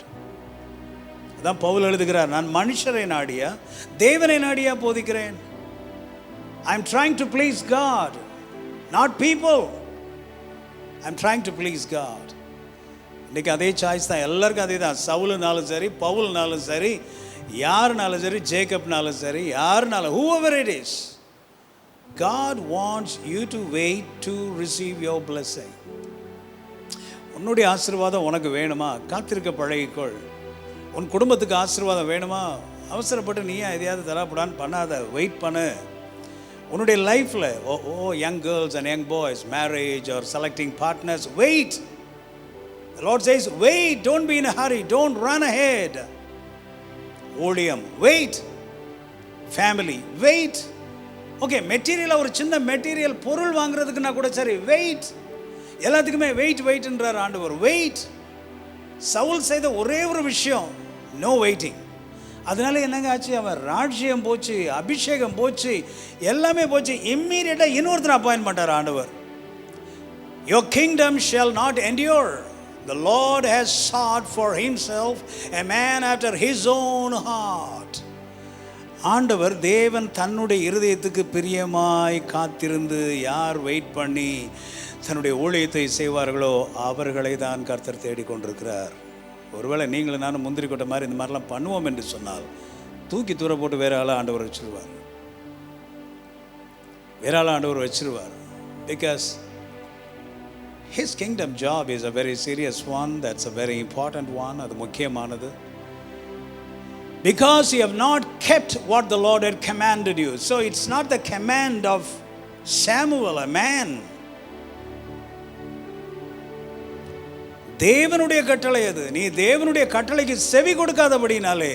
[SPEAKER 1] அதான் பவுல் எழுதுகிறார், நான் மனுஷரை நாடியா தேவனை Nadia போதிக்கிறேன். I'm trying to please God, not people. I'm trying to please God. இன்னைக்கு அதே சாய்ஸ் தான் எல்லாருக்கும், அதே தான். சவுலுனாலும் சரி, பவுல்னாலும் சரி, யாருனாலும் சரி, ஜேக்கப்னாலும் சரி, யாருனாலும், whoever it is, God wants you to wait to receive your blessing. உன்னுடைய ஆசீர்வாதம் உனக்கு வேணுமா? காத்திருக்க பழகிக்கொள். உன் குடும்பத்துக்கு ஆசீர்வாதம் வேணுமா? அவசரப்பட்டு நீயா எதையாவது தராப்படான்னு பண்ணாத, வெயிட் பண்ணு. உன்னுடைய லைஃப்பில் young girls and young boys, marriage or selecting partners, wait. The Lord says, wait, don't be in a hurry, don't run ahead. ஊழியம், wait. Family, wait. Okay, material, ஒரு சின்ன மெட்டீரியல் பொருள் வாங்குறதுக்குன்னா கூட சரி, வெயிட். எல்லாத்துக்குமே வெயிட்ன்றார் ஆண்டவர். வெயிட். சவுல் செய்த ஒரே ஒரு விஷயம், நோ வெயிட்டிங். அதனால என்னங்க ஆச்சு? அவன் ராஜ்யம் போச்சு, அபிஷேகம் போச்சு, எல்லாமே போச்சு. இம்மீடியட்டாக இன்னொருத்தர் அப்பாயின்ட் பண்ணார் ஆண்டவர். Your kingdom shall not endure. The Lord has sought for himself a man after his own heart. ஆண்டவர் தேவன் தன்னுடைய இருதயத்துக்கு பிரியமாய் காத்திருந்து யார் வெயிட் பண்ணி தன்னுடைய ஊழியத்தை செய்வார்களோ அவர்களை தான் கர்த்தர் தேடிக்கொண்டிருக்கிறார். ஒருவேளை நீங்களும் நானும் முந்திரி கொட்ட மாதிரி இந்த மாதிரிலாம் பண்ணுவோம் என்று சொன்னால் தூக்கி தூர போட்டு வேற ஆளை ஆண்டவர் வச்சிருவார். வேற ஆளை ஆண்டவர் வச்சிருவார். Because his kingdom job is a very serious one. That's a very important one. அது முக்கியமானது. Because you have not kept what the Lord had commanded you. So it's not the command of Samuel, a man. தேவனுடைய கட்டளை அது. நீ தேவனுடைய கட்டளைக்கு செவி கொடுக்காதபடினாலே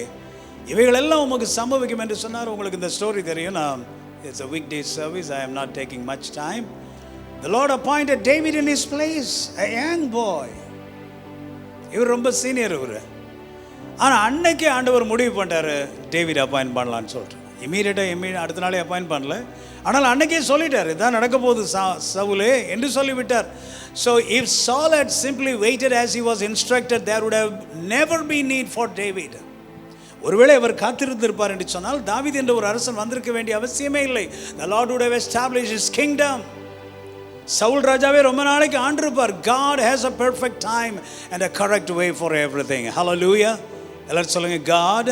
[SPEAKER 1] இவைகளெல்லாம் உமக்கு சம்பவிக்கும் என்று சொன்னார். உங்களுக்கு இந்த ஸ்டோரி தெரியும். It's a weekday service. I am not taking much time. The Lord appointed David in his place, a young boy. இவர் ரொம்ப சீனியர் இவர். ஆனால் அன்னைக்கு ஆண்டவர் முடிவு பண்ணிட்டாரு டேவிட் அப்பாயின்ட் பண்ணலான்னு சொல்லிட்டு. இமீடியட்டாக அடுத்த நாளே அப்பாயின்ட் பண்ணல. ஆனால் அன்னைக்கே சொல்லிட்டார் இதான் நடக்க போகுது சவுலே என்று சொல்லிவிட்டார். So if Saul had simply waited as he was instructed, there would have never been need for David. ஒருவேளை அவர் காத்திருந்திருப்பார் என்று சொன்னால் தாவீது என்ற ஒரு அரசன் வந்திருக்க வேண்டிய அவசியமே இல்லை. The Lord would have established his kingdom. Saul ராஜாவே ரொம்ப நாளைக்கு ஆண்டிருப்பார். God has a perfect time and a correct way for everything. Hallelujah. எல்லாரும் சொல்லுங்க, God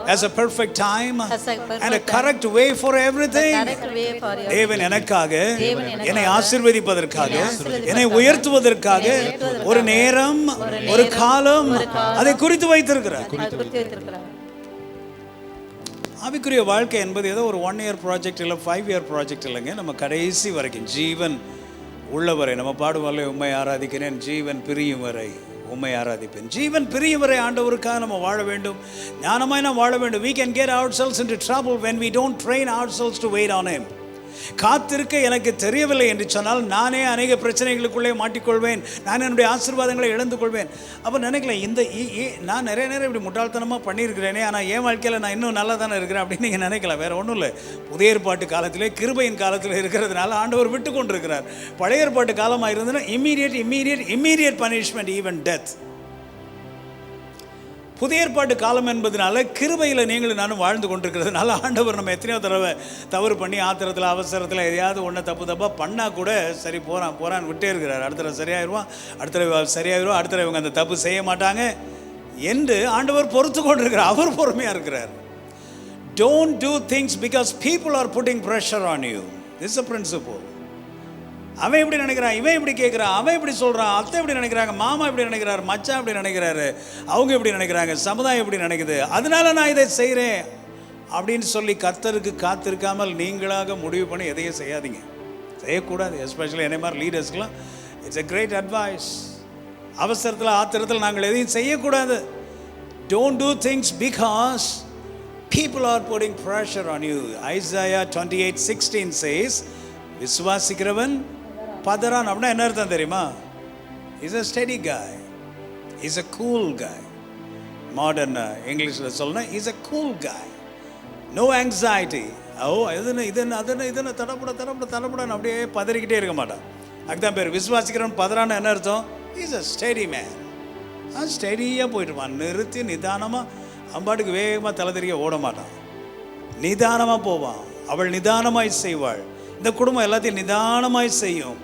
[SPEAKER 1] has a perfect time and a correct way for everything. தேவன் எனக்காக என்னை ஆசீர்வதிப்பதற்காக என்னை உயர்த்துவதற்காக ஒரு நேரம் ஒரு காலம் அதை குறித்து வைத்திருக்கிறார். ஆவிக்குரிய வாழ்க்கை என்பது ஏதோ ஒரு 1 year ப்ராஜெக்ட் இல்லை 5 year ப்ராஜெக்ட் இல்லைங்க. நம்ம கடைசி வரைக்கும் ஜீவன் உள்ளவரை நம்ம பாடுவாலே உம்மை ஆராதிக்கிறேன், ஜீவன் பிரியும் வரை உம்மை ஆராதிப்பேன். ஜீவன் பிரியும் வரை ஆண்டவருக்காக நம்ம வாழ வேண்டும், ஞானமாய் நாம் வாழ வேண்டும். We can get ourselves into trouble when we don't train ourselves to wait on him. காத்திருக்க எனக்கு தெரியவில்லை என்று சொன்னால் நானே அநேக பிரச்சனைகளுக்குள்ளே மாட்டிக்கொள்வேன், நான் என்னுடைய ஆசீர்வாதங்களை இழந்து கொள்வேன். அப்போ நினைக்கலாம், இந்த நான் நிறைய நேரம் இப்படி முட்டாள்தனமாக பண்ணியிருக்கிறேனே, ஆனால் என் வாழ்க்கையில் நான் இன்னும் நல்லா தானே இருக்கிறேன் அப்படின்னு நீங்கள் நினைக்கலாம். வேறு ஒன்றும் இல்லை. புதிய ஏற்பாட்டு காலத்திலே கிருபையின் காலத்தில் இருக்கிறதுனால ஆண்டவர் விட்டு கொண்டிருக்கிறார். பழைய ஏற்பாட்டு காலமாக இருந்ததுன்னா இம்மீடியட் பனிஷ்மெண்ட், ஈவன் டெத். புதிய ஏற்பாட்டு காலம் என்பதனால கிருபையில் நீங்களும் நானும் வாழ்ந்து கொண்டிருக்கிறதுனால ஆண்டவர் நம்ம எத்தனையோ தடவை தவறு பண்ணி ஆத்திரத்தில் அவசரத்தில் எதையாவது ஒன்று தப்பாக பண்ணால் கூட சரி போகிறான்னு விட்டே இருக்கிறார். அடுத்த சரியாயிருவான், அடுத்த இவங்க அந்த தப்பு செய்ய மாட்டாங்க என்று ஆண்டவர் பொறுத்து கொண்டிருக்கிறார். அவர் பொறுமையாக இருக்கிறார். Don't do things because people are putting pressure on you. This is a principle. அவன் எப்படி நினைக்கிறான், இவன் எப்படி கேட்குறான், அவன் எப்படி சொல்கிறான், அத்தை எப்படி நினைக்கிறாங்க, மாமா எப்படி நினைக்கிறாரு, மச்சான் எப்படி நினைக்கிறாரு, அவங்க எப்படி நினைக்கிறாங்க, சமுதாயம் எப்படி நினைக்குது, அதனால நான் இதை செய்கிறேன் அப்படின்னு சொல்லி கர்த்தருக்கு காத்திருக்காமல் நீங்களாக முடிவு பண்ணி எதையும் செய்யாதீங்க, செய்யக்கூடாது. எஸ்பெஷலி என்னை மாதிரி லீடர்ஸ்க்கெலாம் இட்ஸ் எ கிரேட் அட்வைஸ். அவசரத்தில் ஆத்திரத்தில் நாங்கள் எதையும் செய்யக்கூடாது. Don't do things because people are putting pressure on you. Isaiah 28:16 says, விசுவாசிக்கிறவன் பதறான். அப்படின்னா என்ன அர்த்தம் தெரியுமா? Is a steady guy, is a cool guy. Modern இங்கிலீஷில் சொல்லணும், is a cool guy, no anxiety. இது தடப்படன்னு அப்படியே பதறிக்கிட்டே இருக்க மாட்டான். அதுதான் பேர் விசுவாசிக்கிறவன் பதறான்னு என்ன அர்த்தம்? Is a steady man. ஸ்டெடியாக போயிட்டுருவான், நிறுத்தி நிதானமாக, அம்பாட்டுக்கு வேகமாக தலைதெறிய ஓட மாட்டான், நிதானமாக போவான். அவள் நிதானமாய் செய்வாள். இந்த குடும்பம் எல்லாத்தையும் நிதானமாய் செய்யும்.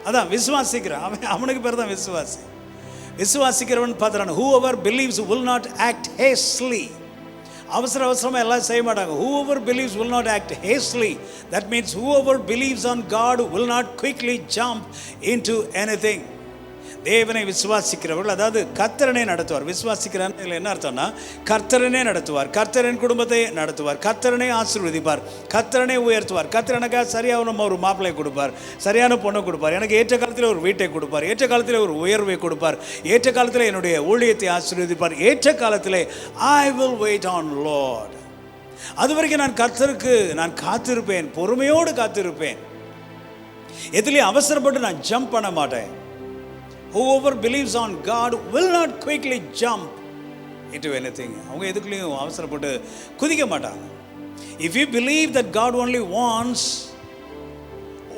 [SPEAKER 1] அதான் விசுவாசிக்கிறான். அவனுக்கு பேர் தான் விசுவாசி. விசுவாசிக்கிறவன் பதறான். Whoever believes will not act hastily. அவசரமாக எல்லாம் செய்ய மாட்டாங்க. Whoever believes will not act hastily. That means whoever believes on God will not quickly jump into anything. தேவனை விசுவாசிக்கிறவர்கள், அதாவது கர்த்தரனே நடத்துவார். விசுவாசிக்கிறான் என்ன அர்த்தம்னா கர்த்தரனே நடத்துவார், கர்த்தரின் குடும்பத்தை நடத்துவார், கர்த்தரனே ஆசீர்வதிப்பார், கர்த்தரனே உயர்த்துவார். கர்த்தரனுக்காக சரியாக நம்ம ஒரு மாப்பிள்ளை கொடுப்பார், சரியான பொண்ணை கொடுப்பார், எனக்கு ஏற்ற காலத்தில் ஒரு வீட்டை கொடுப்பார், ஏற்ற காலத்தில் ஒரு உயர்வை கொடுப்பார், ஏற்ற காலத்தில் என்னுடைய ஊழியத்தை ஆசீர்வதிப்பார், ஏற்ற காலத்தில் I will wait on Lord. அது வரைக்கும் நான் கர்த்தருக்கு நான் காத்திருப்பேன், பொறுமையோடு காத்திருப்பேன். எதுலேயும் அவசரப்பட்டு நான் ஜம்ப் பண்ண மாட்டேன். Whoever believes on God will not quickly jump into anything. அவங்க எதுக்குள்ளேயும் அவசரப்பட்டு குதிக்க மாட்டாங்க. If you believe that God only wants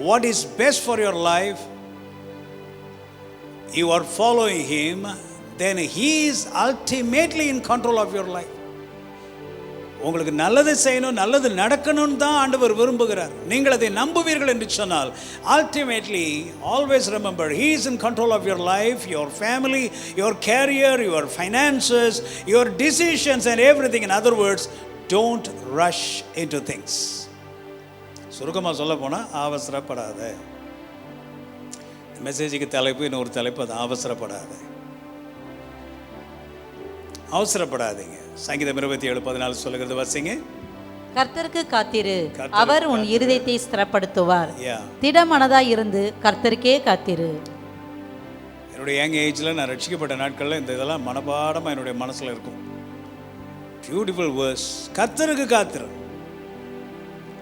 [SPEAKER 1] what is best for your life, you are following him, then he is ultimately in control of your life. உங்களுக்கு நல்லது செய்யணும், நல்லது நடக்கணும்னு தான் ஆண்டவர் விரும்புகிறார். நீங்கள் அதை நம்புவீர்கள் என்று சொன்னால், ultimately always remember he is in control of your life, your family, your career, your finances, your decisions and everything. In other words, don't rush into things. சுருக்கமாக சொல்ல போனால் அவசரப்படாத. மெசேஜுக்கு தலைப்பு இன்னொரு தலைப்பு, அது அவசரப்படாத. அவசரப்படாதீங்க. சங்கீதம் 27:14 சொல்லுகிறது, வாசிங்க.
[SPEAKER 2] கர்த்தருக்கு காத்திரு, அவர் உன் இருதயத்தை ஸ்திரப்படுத்துவார். திடமனதாய் இருந்து கர்த்தருக்கே காத்திரு.
[SPEAKER 1] என்னுடைய யங் ஏஜில் நான் ரட்சிக்கப்பட்ட நாட்களில் இந்த இதெல்லாம் மனப்பாடமாக என்னுடைய மனசில் இருக்கும். Beautiful verse. கர்த்தருக்கு காத்திரு.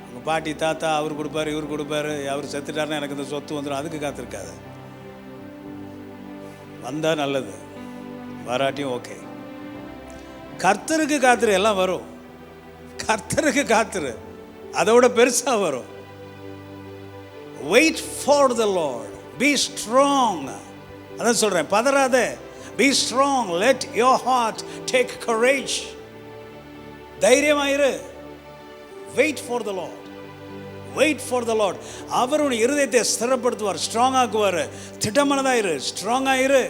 [SPEAKER 1] உங்கள் பாட்டி தாத்தா அவர் கொடுப்பாரு, இவர் கொடுப்பாரு, அவர் செத்துட்டாருன்னா எனக்கு இந்த சொத்து வந்துடும், அதுக்கு காத்திருக்காத. வந்தால் நல்லது, வராட்டியும் ஓகே. கர்த்தருக்கு காத்திரு, எல்லாம் வரும். கர்த்தருக்கு காத்திரு, அதோட பெருசாக வரும். Wait for the Lord, be strong. அதான் சொல்கிறேன், பதறாத. Be strong, let your heart take courage. தைரியமாயிரு. Wait for the Lord, wait for the Lord. அவருடைய இருதயத்தை ஸ்திரப்படுத்துவார், ஸ்ட்ராங் ஆக்குவார். திட்டமானதாயிரு, ஸ்ட்ராங் ஆயிரு.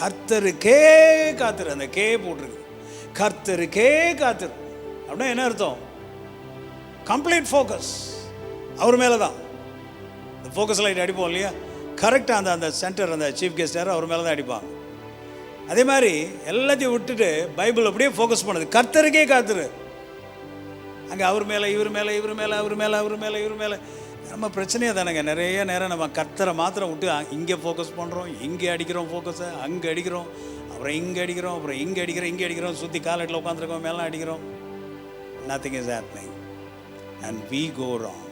[SPEAKER 1] கர்த்தருக்கே காத்திரு. அந்த கே போட்டிருக்கு, கர்த்தருக்கே காத்திரு. அப்படின்னா என்ன அர்த்தம்? கம்ப்ளீட் ஃபோக்கஸ் அவர் மேலே தான். இந்த ஃபோக்கஸ் லைட் அடிப்போம் இல்லையா, கரெக்டாக அந்த அந்த சென்டர், அந்த சீஃப் கெஸ்ட் யாரும் அவர் மேலே தான் அடிப்பாங்க. அதே மாதிரி எல்லாத்தையும் விட்டுட்டு பைபிள் அப்படியே ஃபோக்கஸ் பண்ணுது, கர்த்தருக்கே காத்திரு. அங்கே அவர் மேலே, இவர் மேலே, இவர் மேலே, அவர் மேலே, அவர் மேலே, இவர் மேலே. நம்ம பிரச்சனையாக தானேங்க. நிறைய நேரம் நம்ம கர்த்தரை மாத்திரம் விட்டு இங்கே ஃபோக்கஸ் பண்ணுறோம், இங்கே அடிக்கிறோம் ஃபோக்கஸை, அங்கே அடிக்கிறோம், அப்புறம் இங்கே அடிக்கிறோம், அப்புறம் இங்கே அடிக்கிறோம், இங்கே அடிக்கிறோம், சுற்றி காலட்டில் உட்காந்துருக்கோம், மேலாம் அடிக்கிறோம். Nothing is happening and we go wrong.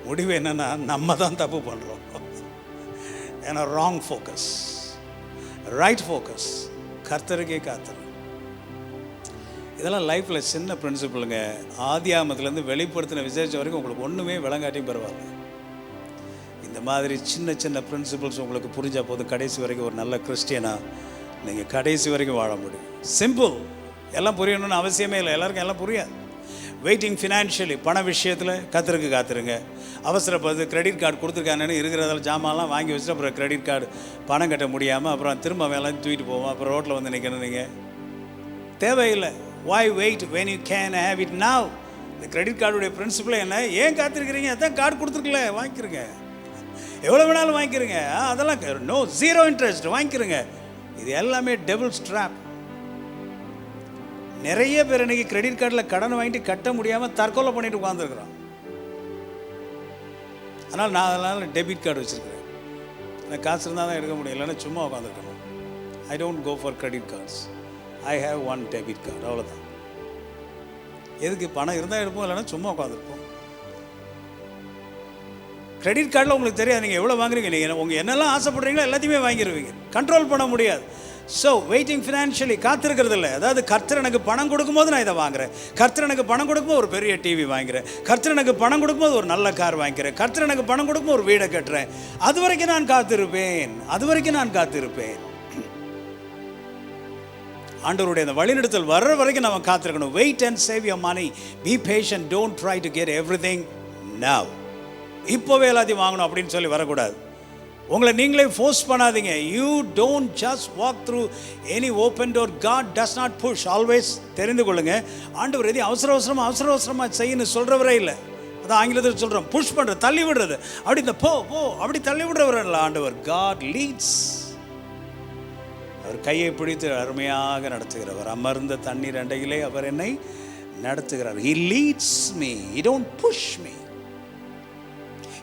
[SPEAKER 1] முடிவு என்னென்னா நம்ம தான் தப்பு பண்ணுறோம். ஏன்னா ராங் ஃபோக்கஸ், ரைட் ஃபோக்கஸ், கர்த்தருக்கே காத்திரு. இதெல்லாம் லைஃப்பில் சின்ன பிரின்சிபிளுங்க. ஆதியாமத்துலேருந்து வெளிப்படுத்தின விசேஷம் வரைக்கும் உங்களுக்கு ஒன்றுமே விளங்காட்டியும் பரவாயில்ல. இந்த மாதிரி சின்ன சின்ன பிரின்சிபிள்ஸ் உங்களுக்கு புரிஞ்சால் போதும், கடைசி வரைக்கும் ஒரு நல்ல கிறிஸ்டியனாக நீங்கள் கடைசி வரைக்கும் வாழ முடியும். சிம்பிள். எல்லாம் புரியணும்னு அவசியமே இல்லை, எல்லாருக்கும் எல்லாம் புரியாது. வெயிட்டிங் ஃபினான்ஷியலி, பண விஷயத்தில் கர்த்தருக்கு காத்திருங்க. அவசரப்பது கிரெடிட் கார்டு கொடுத்துருக்காங்கன்னு இருக்கிறதால ஜாமான்லாம் வாங்கி வச்சுட்டு அப்புறம் கிரெடிட் கார்டு பணம் கட்ட முடியாமல் அப்புறம் திரும்ப வேலை தூக்கிட்டு போவோம், அப்புறம் ரோட்டில் வந்து நிற்கணும். நீங்கள் தேவையில்லை. Why wait when you can have it now? இந்த கிரெடிட் கார்டுடைய பிரின்சிபிள் என்ன? ஏன் காத்திருக்கிறீங்க? அதான் கார்டு கொடுத்துருக்கல, வாங்கிக்கிறங்க. எவ்வளோ வேணாலும் வாங்கிக்கிறங்க. அதெல்லாம் நோ, ஜீரோ இன்ட்ரெஸ்ட், வாங்கிக்கிறங்க. இது எல்லாமே டெபிள்ஸ் ட்ராப். நிறைய பேர் இன்னைக்கு கிரெடிட் கார்டில் கடன் வாங்கிட்டு கட்ட முடியாமல் தற்கொலை பண்ணிட்டு உட்காந்துருக்குறான். அதனால் நான் அதனால் டெபிட் கார்டு வச்சுருக்கிறேன். எனக்கு காசு இருந்தால் தான் எடுக்க முடியும், இல்லைன்னா சும்மா உட்காந்துருக்கணும். I don't go for credit cards. I have one debit card, அவ்வளோதான். எதுக்கு? பணம் இருந்தால் எடுப்போம், இல்லைன்னா சும்மா உட்காந்துருப்போம். கிரெடிட் கார்டில் உங்களுக்கு தெரியாது நீங்கள் எவ்வளோ வாங்குறீங்க. நீங்கள் உங்கள் என்னெல்லாம் ஆசைப்படுறீங்களோ எல்லாத்தையுமே வாங்கிடுவீங்க, கண்ட்ரோல் பண்ண முடியாது. ஸோ வெயிட்டிங் ஃபினான்ஷியலி, காத்திருக்கிறது இல்லை. அதாவது கர்த்தர் எனக்கு பணம் கொடுக்கும்போது நான் இதை வாங்குறேன், கர்த்தர் எனக்கு பணம் கொடுக்கும்போது ஒரு பெரிய டிவி வாங்குறேன், கர்த்தர் எனக்கு பணம் கொடுக்கும்போது ஒரு நல்ல கார் வாங்கிக்கிறேன், கர்த்தர் எனக்கு பணம் கொடுக்கும்போது ஒரு வீடை கட்டுறேன். அது வரைக்கும் நான் காத்திருப்பேன், அது வரைக்கும் நான் காத்திருப்பேன். ஆண்டவருடைய அந்த வழிநடத்தல் வர்ற வரைக்கும் நம்ம காத்திருக்கணும். Wait and save your money, be patient, don't try to get everything now. இப்போவே எல்லாத்தையும் வாங்கணும் அப்படின்னு சொல்லி வரக்கூடாது. உங்களை நீங்களே ஃபோர்ஸ் பண்ணாதீங்க. You don't just walk through any open door. God does not push. Always தெரிந்து கொள்ளுங்க, ஆண்டவர் எதையும் அவசர அவசரமாக செய்யணும் சொல்கிறவரே இல்லை. அதான் ஆங்கிலத்தில் சொல்கிறோம், புஷ் பண்ணுறது, தள்ளி விடுறது. அப்படி இந்த போ அப்படி தள்ளி விடுறவர் இல்லை ஆண்டவர். God leads. அவர் கையை பிடித்து அருமையாக நடத்துகிறவர். அமர்ந்த தண்ணீர் அண்டையிலே அவர் என்னை நடத்துகிறார். He leads me. He don't push me.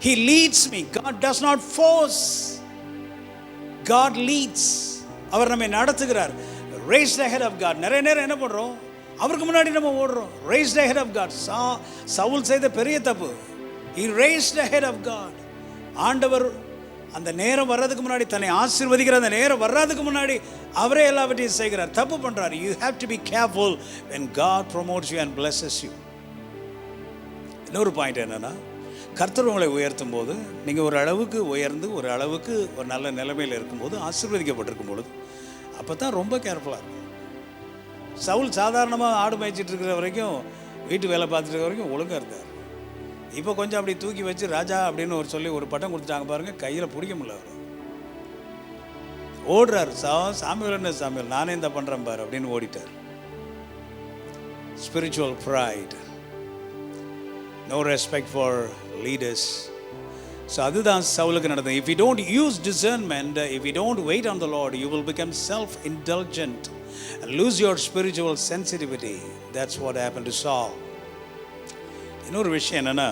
[SPEAKER 1] He leads me. God does not force. God leads. அவர் நம்மை நடத்துகிறார். Raised ahead of God. நிறைய நேரம் என்ன பண்ணுறோம்? அவருக்கு முன்னாடி நம்ம ஓடுறோம். Raised ahead of God. Saul செய்த பெரிய தப்பு. He raised ahead of God. ஆண்டவர் அந்த நேரம் வர்றதுக்கு முன்னாடி, தன்னை ஆசீர்வதிக்கிற அந்த நேரம் வர்றதுக்கு முன்னாடி அவரே எல்லாவற்றையும் செய்கிறார். தப்பு பண்ணுறார். You have to be careful when God promotes you and blesses you. இன்னொரு பாயிண்ட் என்னன்னா, கர்த்தர் உங்களை உயர்த்தும் போது, நீங்கள் ஒரு அளவுக்கு உயர்ந்து ஒரு அளவுக்கு ஒரு நல்ல நிலைமையில் இருக்கும்போது, ஆசீர்வதிக்கப்பட்டிருக்கும் பொழுது, அப்போ தான் ரொம்ப கேர்ஃபுல்லாக இருக்கும். சவுல் சாதாரணமாக ஆடு மேய்ச்சிட்டு இருக்கிற வரைக்கும், வீட்டு வேலை பார்த்துட்டு இருக்கிற வரைக்கும் ஒழுங்காக இருந்தார். இப்போ கொஞ்சம் அப்படி தூக்கி வச்சு ராஜா அப்படின்னு ஒரு சொல்லி ஒரு பட்டம் கொடுத்துட்டாங்க பாருங்கள், கையில் பிடிக்க முடியல. அவர் ஓடுறார். சாமியல் என்ன சாமியல், நானே இந்த பண்ணுறேன் பாரு அப்படின்னு ஓடிட்டார். Spiritual pride, no respect for leaders. So அதுதான் சவுலுக்கு நடந்தது. If you don't use discernment, if you don't wait on the Lord, you will become self intelligent and lose your spiritual sensitivity. That's what happened to Saul. இன்னொரு விஷயம் என்னன்னா,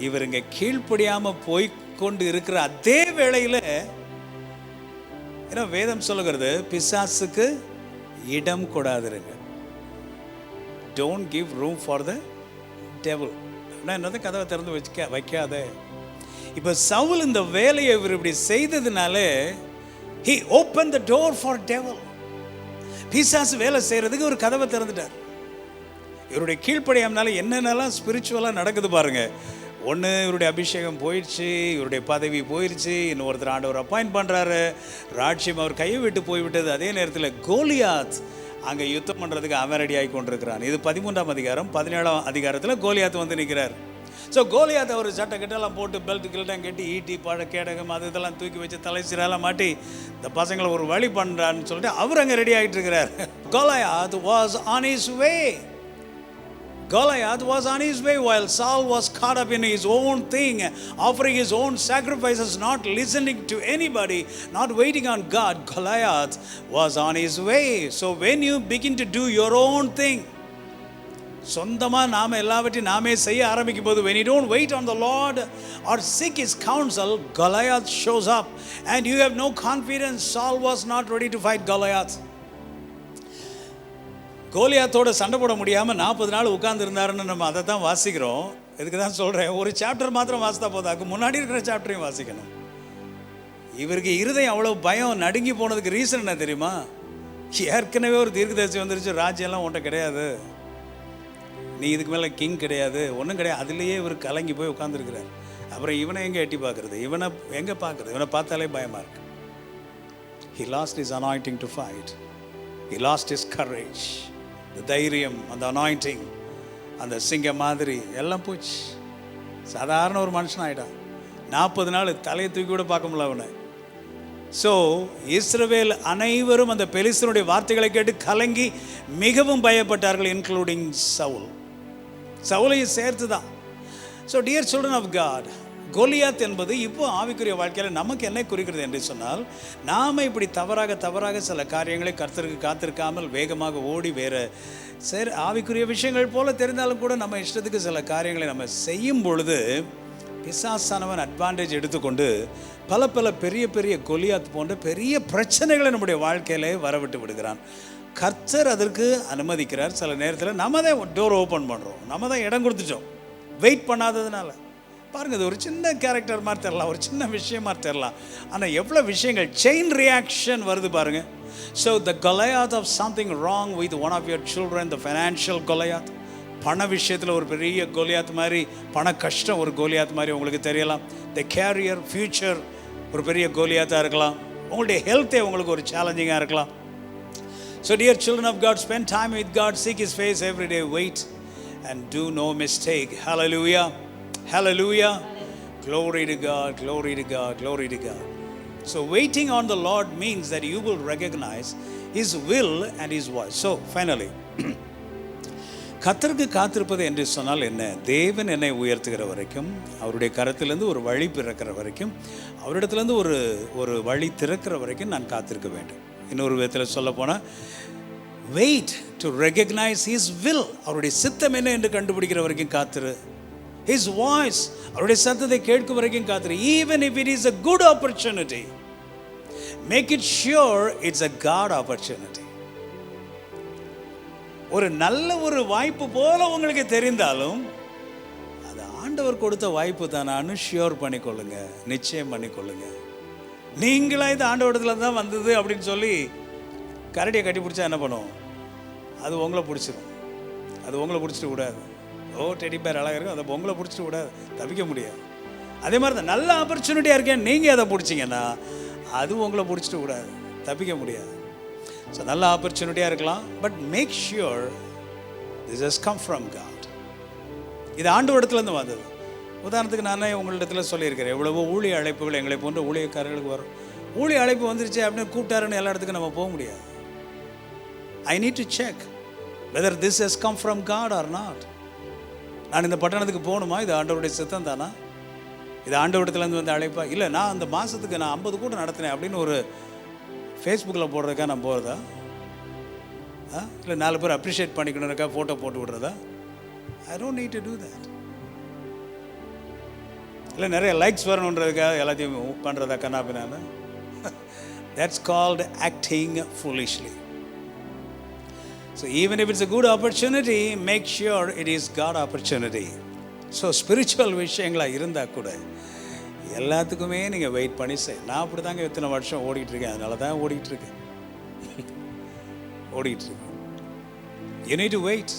[SPEAKER 1] இவர் இங்கே கீழ்ப்படியாமல் போய் கொண்டு இருக்கிற அதே வேளையில், ஏன்னா வேதம் சொல்லுகிறது, பிசாசுக்கு இடம் கொடாதிருங்க. Don't give room for the devil. ஆனால் என்னது, கதவை திறந்து வைக்காத. இப்போ சவுல் இந்த வேலையை இவர் இப்படி செய்ததுனால, he opened the door for devil. பிசாசு வேலை செய்கிறதுக்கு ஒரு கதவை திறந்துட்டார். இவருடைய கீழ்ப்படியாமனால என்னென்னலாம் ஸ்பிரிச்சுவலாக நடக்குது பாருங்க. ஒன்று, இவருடைய அபிஷேகம் போயிடுச்சு, இவருடைய பதவி போயிடுச்சு, இன்னொருத்தர் ஆண்டவர் அப்பாயிண்ட் பண்ணுறாரு, ராட்சியம் அவர் கையை விட்டு போய்விட்டது. அதே நேரத்தில் கோலியாத் அங்கே யுத்தம் பண்ணுறதுக்கு அவன் ரெடி ஆகி கொண்டிருக்கிறான். இது 13ஆம் அதிகாரம். 17ஆம் அதிகாரத்தில் கோலியாத் வந்து நிற்கிறார். ஸோ கோலியாத் அவர் சட்டை கிட்டெல்லாம் போட்டு பெல்ட் கில்ட்டம் கட்டி ஈட்டி பழ கேடகம் அது இதெல்லாம் தூக்கி வச்சு தலை சீரெல்லாம் மாட்டி இந்த பசங்களை ஒரு வழி பண்ணுறான்னு சொல்லிட்டு அவர் அங்கே ரெடி ஆகிட்டு இருக்கிறார். Goliath was on his way. Goliath was on his way while Saul was caught up in his own thing, offering his own sacrifices, not listening to anybody, not waiting on God. Goliath was on his way. So when you begin to do your own thing, சொந்தமாக நாம் எல்லாவற்றையும் நாமே செய்ய ஆரம்பிக்கும் போது, when you don't wait on the Lord or seek his counsel, Goliath shows up and you have no confidence. Saul was not ready to fight Goliath. கோலியாத்தோட சண்டை போட முடியாமல் 40 நாள் உட்கார்ந்துருந்தாருன்னு நம்ம அதை தான் வாசிக்கிறோம். இதுக்கு தான் சொல்கிறேன், ஒரு சாப்டர் மாத்திரம் வாசித்தா போதாக்கு, முன்னாடி இருக்கிற சாப்டரையும் வாசிக்கணும். இவருக்கு இருதயம் அவ்வளோ பயம் நடுங்கி போனதுக்கு ரீசன் என்ன தெரியுமா? ஏற்கனவே ஒரு தீர்க்கதரிசி வந்துருச்சு, ராஜ்யெல்லாம் ஒன்றை கிடையாது, நீ இதுக்கு மேலே கிங் கிடையாது, ஒன்றும் கிடையாது. அதுலேயே இவர் கலங்கி போய் உட்காந்துருக்கிறார். அப்புறம் இவனை எங்கே எட்டி பார்க்குறது, இவனை எங்கே பார்க்குறது, இவனை பார்த்தாலே பயமாக இருக்கு. He lost his anointing to fight. He lost his courage. அந்த தைரியம், அந்த அனாயிண்டிங், அந்த சிங்கம் மாதிரி எல்லாம் போச்சு. சாதாரண ஒரு மனுஷன் ஆகிட்டான். 40 நாள் தலையை தூக்கி கூட பார்க்க முடியல அவனை. ஸோ இஸ்ரவேல் அனைவரும் அந்த பெலிஸ்தனுடைய வார்த்தைகளை கேட்டு கலங்கி மிகவும் பயப்பட்டார்கள், இன்க்ளூடிங் சவுல். சவுலையும் சேர்த்து தான். So dear children of God, Goliath என்பது இப்போ ஆவிக்குரிய வாழ்க்கையில் நமக்கு என்ன குறிக்கிறது என்று சொன்னால், நாம் இப்படி தவறாக சில காரியங்களை கர்த்தருக்கு காத்திருக்காமல் வேகமாக ஓடி வேறு சரி ஆவிக்குரிய விஷயங்கள் போல தெரிந்தாலும் கூட நம்ம இஷ்டத்துக்கு சில காரியங்களை நம்ம செய்யும் பொழுது, பிசாசானவன் அட்வான்டேஜ் எடுத்துக்கொண்டு பல பெரிய கோலியாத் போன்ற பெரிய பிரச்சனைகளை நம்முடைய வாழ்க்கையிலே வரவிட்டு விடுகிறான். கர்த்தர் அதற்கு அனுமதிக்கிறார். சில நேரத்தில் நம்ம தான் டோர் ஓப்பன் பண்ணுறோம், நம்ம தான் இடம் கொடுத்துட்டோம் வெயிட் பண்ணாததுனால. பாருங்கள், இது ஒரு சின்ன கேரக்டர் மாதிரி தெரியலாம், ஒரு சின்ன விஷயம் மாதிரி தெரியலாம், ஆனால் எவ்வளோ விஷயங்கள் செயின் ரியாக்ஷன் வருது பாருங்கள். So the Goliath of something wrong with one of your children, the financial Goliath, பண விஷயத்தில் ஒரு பெரிய கோலியாத் மாதிரி, பண கஷ்டம் ஒரு கோலியாத் மாதிரி உங்களுக்கு தெரியலாம். த கேரியர், ஃப்யூச்சர் ஒரு பெரிய கோலியாத்தாக இருக்கலாம். உங்களுடைய ஹெல்த்தே உங்களுக்கு ஒரு சேலஞ்சிங்காக இருக்கலாம். So dear children of God, spend time with God, seek his face every day, wait and do no mistake. Hallelujah, hallelujah, glory to God, glory to God, glory to God. So waiting on the Lord means that you will recognize his will and his voice. So finally, கர்த்தருக்கு காத்திருப்பது என்று சொன்னால் என்ன? தேவன் என்னை உயர்த்துகிற வரைக்கும், அவருடைய கரத்திலேருந்து ஒரு வழி பிறக்கிற வரைக்கும், அவரிடத்துலேருந்து ஒரு வழி திறக்கிற வரைக்கும் நான் காத்திருக்க வேண்டும். இன்னொரு விதத்தில் சொல்ல போனால், wait to recognise his will, அவருடைய சித்தம் என்ன என்று கண்டுபிடிக்கிற வரைக்கும் காத்திரு. ஹிஸ் வாய்ஸ், அவருடைய சத்தத்தை கேட்கும் வரைக்கும் காத்திரு. Even if it is a good opportunity, make it sure it's a God opportunity. ஒரு நல்ல ஒரு வாய்ப்பு போல உங்களுக்கு தெரிந்தாலும் அது ஆண்டவர் கொடுத்த வாய்ப்பு தானான்னு ஷியோர் பண்ணிக்கொள்ளுங்க, நிச்சயம் பண்ணிக்கொள்ளுங்க. நீங்களா இது ஆண்டவரத்தில் தான் வந்தது அப்படின்னு சொல்லி கரடியை கட்டி பிடிச்சா என்ன பண்ணுவோம்? அது உங்களை பிடிச்சிடும். அது உங்களை பிடிச்சிட்டு கூடாது. ஓ டெடி பேர் அழகாக இருக்கும், அதை உங்களை பிடிச்சிட்டு விடாது, தவிக்க முடியாது. அதே மாதிரி தான் நல்ல ஆப்பர்ச்சுனிட்டியாக இருக்கேன், நீங்கள் அதை பிடிச்சிங்கன்னா அது உங்களை பிடிச்சிட்டு விடாது, தப்பிக்க முடியாது. ஸோ நல்ல ஆப்பர்ச்சுனிட்டியாக இருக்கலாம், but make sure this has come from God. இது ஆண்டவரிடத்துலேருந்து வந்தது. உதாரணத்துக்கு நானே உங்களிடத்துல சொல்லியிருக்கிறேன், எவ்வளவோ ஊழிய அழைப்புகள் எங்களை போன்ற ஊழியக்காரர்களுக்கு வரும். ஊழிய அழைப்பு வந்துருச்சு அப்படின்னு கூப்பிட்டாருன்னு எல்லா இடத்துக்கும் நம்ம போக முடியாது. I need to check whether this has come from God or not. நான் இந்த பட்டணத்துக்கு போகணுமா, இது ஆண்டவருடைய சித்தம் தானா, இது ஆண்டவரிடத்துலேருந்து வந்து அழைப்பா, இல்லை நான் அந்த மாதத்துக்கு நான் 50 கூட்டம் நடத்தினேன் அப்படின்னு ஒரு ஃபேஸ்புக்கில் போடுறதுக்கா நான் போகிறதா, இல்லை 4 பேர் அப்ரிஷியேட் பண்ணிக்கணுக்கா ஃபோட்டோ போட்டு விடுறதா? I don't need to do that. இல்லை நிறைய லைக்ஸ் வரணுன்றதுக்காக எல்லாத்தையும் பண்ணுறதா கண்ணாபின்னான்னு? That's called acting foolishly. So even if it's a good opportunity, make sure it is God opportunity. So spiritual விஷயங்களாக இருந்தால் கூட எல்லாத்துக்குமே நீங்கள் வெயிட் பண்ணி நான் அப்படி தாங்க இத்தனை வருஷம் ஓடிட்டுருக்கேன், அதனால தான் ஓடிட்டுருக்கேன். You need to wait.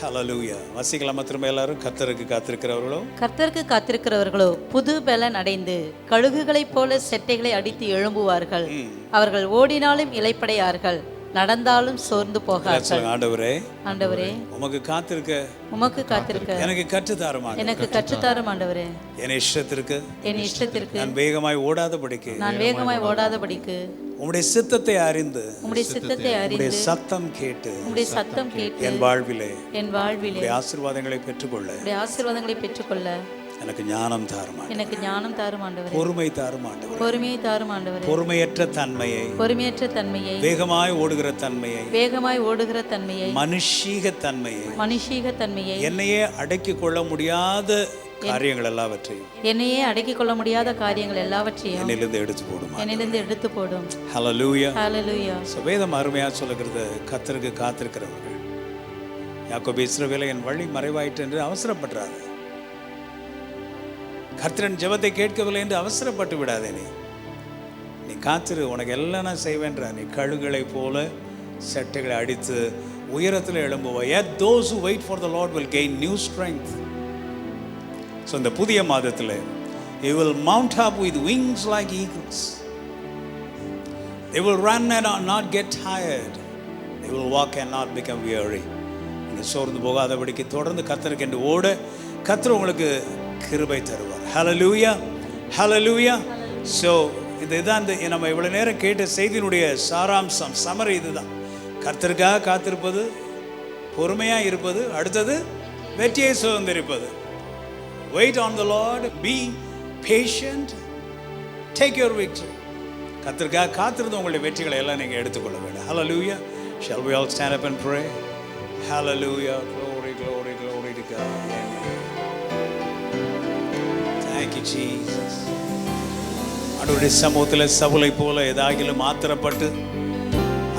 [SPEAKER 1] ஹல்லேலூயா. வாசிக்கலாமா திரும்ப எல்லாரும்? கர்த்தருக்கு காத்திருக்கிறவர்களோ புது பலன் அடைந்து கழுகுகளைப் போல செட்டைகளை அடித்து எழும்புவார்கள். அவர்கள் ஓடினாலும் இளைப்படையார்கள், நடந்தாலும் சோர்ந்து போகார்கள். ஆண்டவரே உமக்கு காத்திருக்க எனக்கு கற்றுத்தாரும் ஆண்டவரே. என் இஷ்டத்திற்கு நான் வேகமாய் ஓடாதபடிக்கு உம்முடைய சித்தத்தை அறிந்து சத்தம் கேட்டு என் வாழ்விலே ஆசீர்வாதங்களை பெற்றுக்கொள்ள எனக்கு ஞானம் தாரும் ஆண்டவரே. பொறுமை தாரும் ஆண்டவரே. பொறுமையற்ற தன்மையை வேகமாய் ஓடுகிற தன்மையை மனுஷீக தன்மையை என்னையே அடக்கிக் கொள்ள முடியாத காரியங்கள் எல்லாவற்றையும் என்னிலிருந்து எடுத்து போடும். ஹல்லேலூயா. வேதம் அருமையா சொல்லுகிறது, கர்த்தருக்கு காத்திருக்கிறவர்கள். யாக்கோபு இஸ்ரவேலே என் வழி மறைவாயிற்று என்று அவசரப்படுறாரு. கர்த்தரின் ஜெபத்தை கேட்கவில்லை என்று அவசரப்பட்டு விடாதே. நீ காத்திரு, உனக்கு எல்லாம் நான் செய்வேன்ற. நீ கழுகுகளை போல செட்டைகளை அடித்து உயரத்தில் எழும்புவாய். Yet those who wait for the Lord will gain new strength. So இந்த புதிய மாதத்தில் you will mount up with wings like eagles. They will run and not get tired. They will walk and not become weary. நீங்கள் சோர்ந்து போகாதபடிக்கு தொடர்ந்து கர்த்தருக்கு என்று ஓட கர்த்தர் உங்களுக்கு கிருபை தருவார். ஹல்லேலூயா. ஸோ இதுதான் நம்ம இவ்வளோ நேரம் கேட்ட செய்தியினுடைய சாராம்சம், சமரி இதுதான். கர்த்தருக்காக காத்திருப்பது, பொறுமையாக இருப்பது, அடுத்தது வெற்றியை சுதந்திரிப்பது. Wait on the Lord, be patient, take your victory. கர்த்தருக்காக காத்திருந்து உங்களுடைய வெற்றிகளை எல்லாம் நீங்கள் எடுத்துக்கொள்ள வேண்டும். Hallelujah. Shall we all stand up and pray? Hallelujah. Glory to God. Amen. Thank you, Jesus. ஆண்டவருடைய சமூகத்தில் சவுலை போல ஏதாகிலும் ஆத்திரப்பட்டு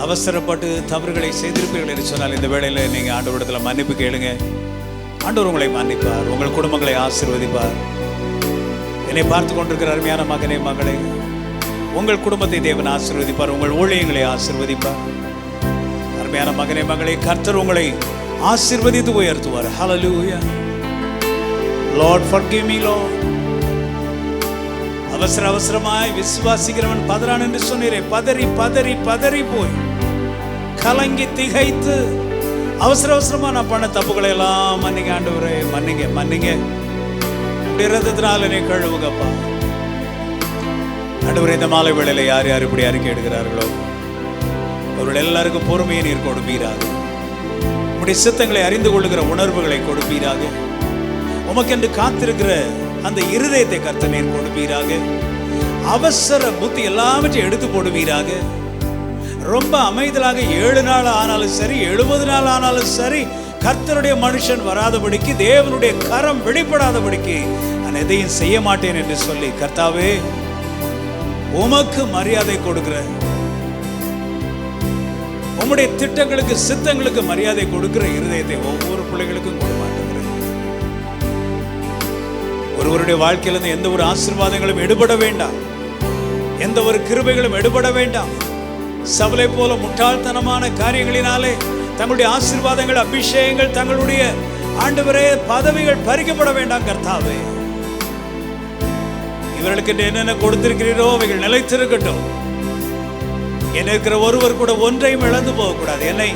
[SPEAKER 1] அவசரப்பட்டு தவறுகளை செய்திருப்பீர்கள் என்று சொன்னால் இந்த வேளையில் நீங்கள் ஆண்டவரிடத்தில் மன்னிப்பு கேளுங்க. ஆண்டவர் உங்களை மன்னிப்பார், உங்கள் குடும்பங்களை ஆசீர்வதிப்பார். என்னை பார்த்து கொண்டிருக்கிற அருமையான மகனே மகளே, உங்கள் குடும்பத்தை தேவன் ஆசீர்வதிப்பார், உங்கள் ஊழியங்களை ஆசீர்வதிப்பார். அருமையான மகனே மகளே, கர்த்தர் உங்களை ஆசீர்வதித்து உயர்த்துவார். ஹல்லேலூயா. Lord, forgive me, Lord. அவசரமாய் விசுவாசிக்கிறவன் பதறான் என்று சொன்னீரே. பதறி போய் கலங்கி திகைத்து அவசரமா நான் பண்ண தப்புகளை எல்லாம் மன்னிங்க ஆண்டவரே, மன்னிங்க. இரத்தத்தினால நீ கழுவுங்கப்பா. ஆண்டவரே, இந்த மாலை வேளையில யார் இப்படி அறிக்கை எடுக்கிறார்களோ அவர்கள் எல்லாருக்கும் பொறுமையை நீர் கொடுப்பீராக. உம்முடைய சித்தங்களை அறிந்து கொள்ளுகிற உணர்வுகளை கொடுப்பீராக. உமக்கென்று காத்திருக்கிற அந்த இருதயத்தை கர்த்தர் நீர் கொடுப்பீராக. அவசர புத்தி எல்லாவற்றையும் எடுத்து போடுவீராக. ரொம்ப அமைதலாக 7 நாள் ஆனாலும் சரி, 70 நாள் ஆனாலும் சரி, கர்த்தருடைய மனுஷன் வராதபடிக்கு, தேவனுடைய கரம் வெளிப்படாதபடிக்கு நான் எதையும் செய்ய மாட்டேன் என்று சொல்லி, கர்த்தாவே உமக்கு மரியாதை கொடுக்கிற, உம்முடைய திட்டங்களுக்கு சித்தங்களுக்கு மரியாதை கொடுக்கிற இருதயத்தை ஒவ்வொரு பிள்ளைகளுக்கும் கொடுக்க மாட்டேங்கிறேன். ஒருவருடைய வாழ்க்கையிலிருந்து எந்த ஒரு ஆசீர்வாதங்களும் எடுபட வேண்டாம், எந்த ஒரு கிருபைகளும் எடுபட வேண்டாம். சவுலை போல முட்டாள்தனமான காரியங்களினாலே தங்களுடைய ஆசீர்வாதங்கள், அபிஷேகங்கள், தங்களுடைய ஆண்டவரே பதவிகள் பறிக்கப்பட வேண்டாம் கர்த்தாவே. இவர்களுக்கு என்னென்ன கொடுத்திருக்கிறீரோ அவைகள் நிலைத்திருக்கட்டும். என்ன இருக்கிற ஒருவர் கூட ஒன்றையும் இழந்து போகக்கூடாது. என்னை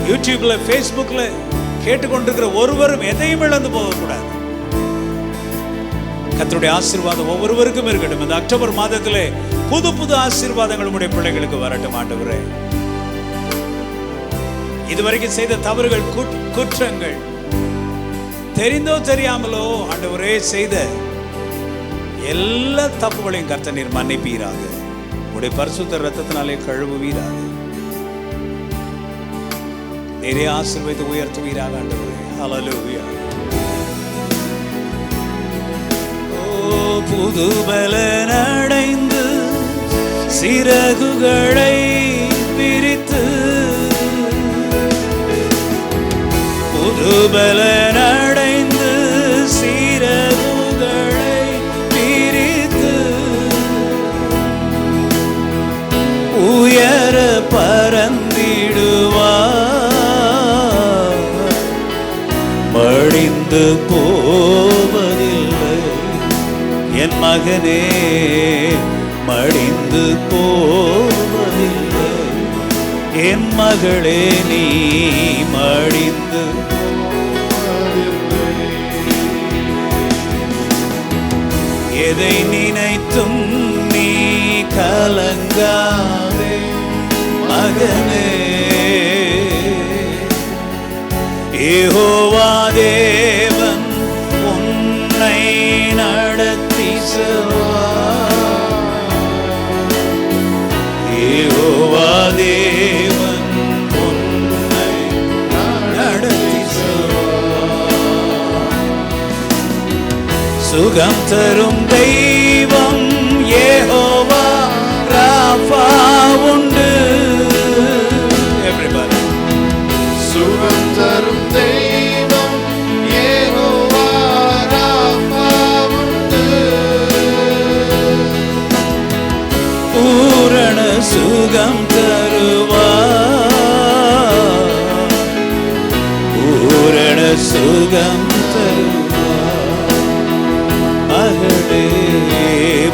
[SPEAKER 1] யூடியூப்ல, ஃபேஸ்புக்ல கேட்டுக்கொண்டிருக்கிற ஒருவரும் எதையும் இழந்து போகக்கூடாது. கர்த்தருடைய ஆசீர்வாதம் ஒவ்வொருவருக்கும் இருக்கட்டும். இந்த அக்டோபர் மாதத்திலே புது புது ஆசீர்வாதங்கள் உடைய பிள்ளைகளுக்கு வரட்டும் ஆண்டவரே. இதுவரைக்கும் செய்த தவறுகள், குற்றங்கள், தெரிந்தோ தெரியாமலோ ஆண்டவரே செய்த எல்லா தப்புகளையும் கர்த்தர் நீர் மன்னிப்பீராக. உடைய பரிசுத்த இரத்தத்தினாலே கழுவுவீராக. நிறைய ஆசீர்வாதத்தை உயர்த்துவீராக ஆண்டவரே. ஹல்லேலூயா. ஓ புது பலன் அடைந்து சிறகுகளை பிரித்து, புது பலன் அடைந்து சிறகுகளை பிரித்து, உயர பறந்திடுவார், மடிந்து போவதில்லை என் மகனே, மடிந்து போவதில்லை என் மகளே, நீ மடிந்து எதை நினைத்தும் நீ கலங்காதே மகனே. யெகோவா தேவன் உன்னை நடத்தி செல்வார். யெகோவா தேவன் உன்னை நடத்தி செல்வார். சுகம் தரும் தெய்வம் யெகோவா ராஃபா உண்டு. Everybody.
[SPEAKER 3] சுகம் தரும் தெய்வம் யெகோவா ராஃபா உண்டு.
[SPEAKER 1] பூரண சுகம் தருவார், பூரண சுகம் தருவார் மகளே,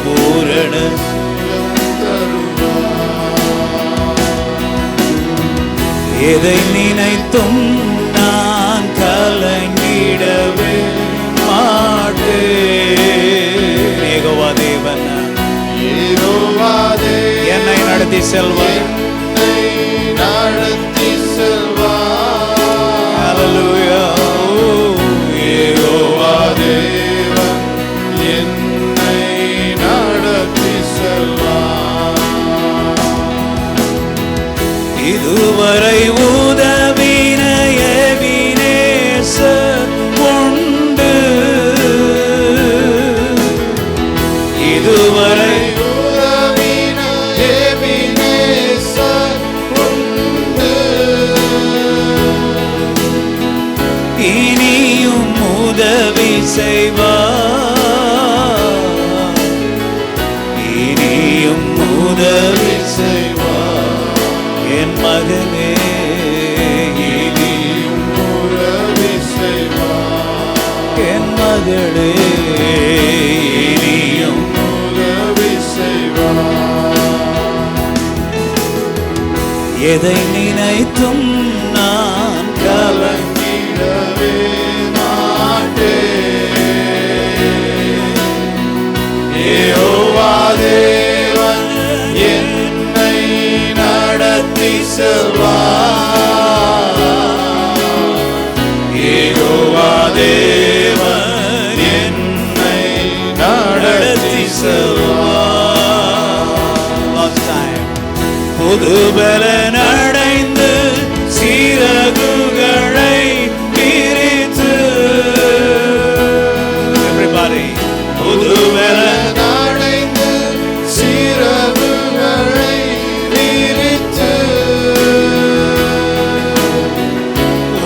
[SPEAKER 1] பூரண எதை நினைத்தும் நான் கலங்கிடவே மாட்டேன். யெகோவா தேவன்
[SPEAKER 3] யெகோவா தேவன்
[SPEAKER 1] என்னை நடத்தி செல்வார்.
[SPEAKER 3] என்னை நடத்தி செல்வார்.
[SPEAKER 1] ஹல்லேலூயா.
[SPEAKER 3] யெகோவா தேவன் என்னை நடத்தி செல்வார்.
[SPEAKER 1] இதுவரை உதவின எபினேசர் உண்டு, இதுவரை
[SPEAKER 3] உறவின எபினேசர் உண்டு.
[SPEAKER 1] இனியும் உதவி செய்வார், இனியும் உதவி செய்வார் என் மகனே, இனியும்
[SPEAKER 3] உறவி செய்வார்.
[SPEAKER 1] என் மகளே, இனியும்
[SPEAKER 3] உறவி செய்வார்.
[SPEAKER 1] எதை நினைத்தும் நான்
[SPEAKER 3] கலங்கிடவே மாட்டேன். யெகோவா தேவன் என்னை நடத்தி செல்வார். யெகோவா தேவன் என்னை நடத்தி செல்வார்.
[SPEAKER 1] Last time. புது பலன் அடைந்து சிறகுகளை பிரித்து, everybody, புது பலன்
[SPEAKER 3] அடைந்து சிறகுகளை விரித்து,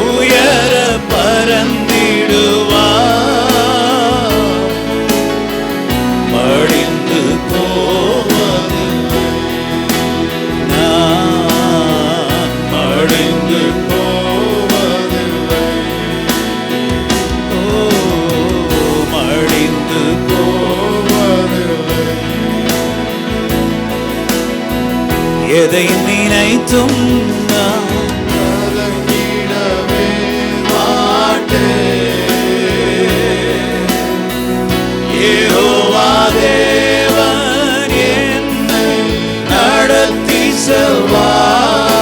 [SPEAKER 1] உயர பறந்திடுவார், மடிந்து போவதில்லை நான் மடிந்து எதை நினைத்தும் நான்
[SPEAKER 3] கலங்கிடவே மாட்டேன். யெகோவா தேவன் என்னை நடத்தி செல்வார்.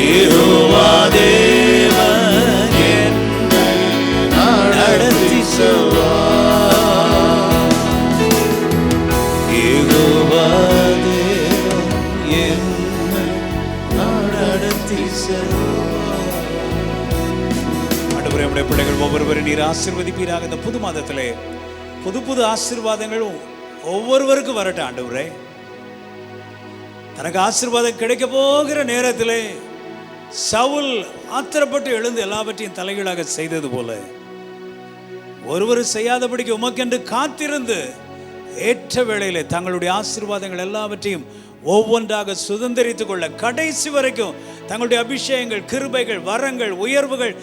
[SPEAKER 3] யெகோவா தேவன் என்னை நடத்தி செல்வார். யெகோவா தேவன் என்னை நடத்தி செல்வார். ஆண்டவரே, நம்முடைய பிள்ளைகள் ஒவ்வொருவரும் நீர் ஆசீர்வதிப்பீராக. இந்த புது மாதத்திலே புது புது ஆசீர்வாதங்களும் ஒவ்வொருவருக்கும் வரட்டும் ஆண்டவரே. தனக்கு ஆசீர்வாதம் கிடைக்க போகிற நேரத்திலே சவுல் ஆத்திரப்பட்டு எழுந்து எல்லாவற்றையும் தலைகீழாக செய்தது போல ஒருவர் செய்யாதபடிக்கு உமக்கென்று காத்திருந்து ஏற்ற வேளையிலே தங்களுடைய ஆசீர்வாதங்கள் எல்லாவற்றையும் ஒவ்வொன்றாக சுதந்திரித்துக் கொள்ள கடைசி வரைக்கும் தங்களுடைய அபிஷேகங்கள், கிருபைகள், வரங்கள், உயர்வுகள்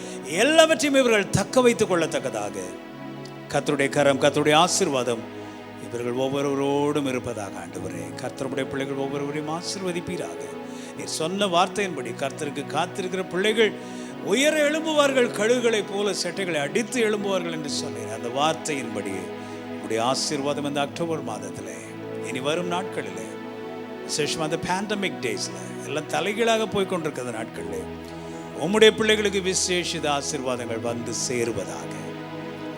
[SPEAKER 3] எல்லாவற்றையும் இவர்கள் தக்க வைத்துக் கொள்ளத்தக்கதாக கர்த்தருடைய கரம், கர்த்தருடைய ஆசீர்வாதம் இவர்கள் ஒவ்வொருவரோடும் இருப்பதாக ஆண்டவரே. கர்த்தருடைய பிள்ளைகள் ஒவ்வொருவரையும் ஆசீர்வதிப்பீராக. நீர் சொன்ன வார்த்தையின்படி கர்த்தருக்கு காத்திருக்கிற பிள்ளைகள் உயர எழும்புவார்கள், கழுகுகளைப் போல செட்டைகளை அடித்து எழும்புவார்கள் என்று சொன்னேன். அந்த வார்த்தையின்படி உடைய ஆசீர்வாதம் இந்த அக்டோபர் மாதத்திலே இனி வரும் நாட்களிலே, விசேஷமாக அந்த பேண்டமிக் டேஸில் எல்லாம் தலைகீழாக போய்கொண்டிருக்கிற நாட்களில் உம்முடைய பிள்ளைகளுக்கு விசேஷித ஆசீர்வாதங்கள் வந்து சேருவதாக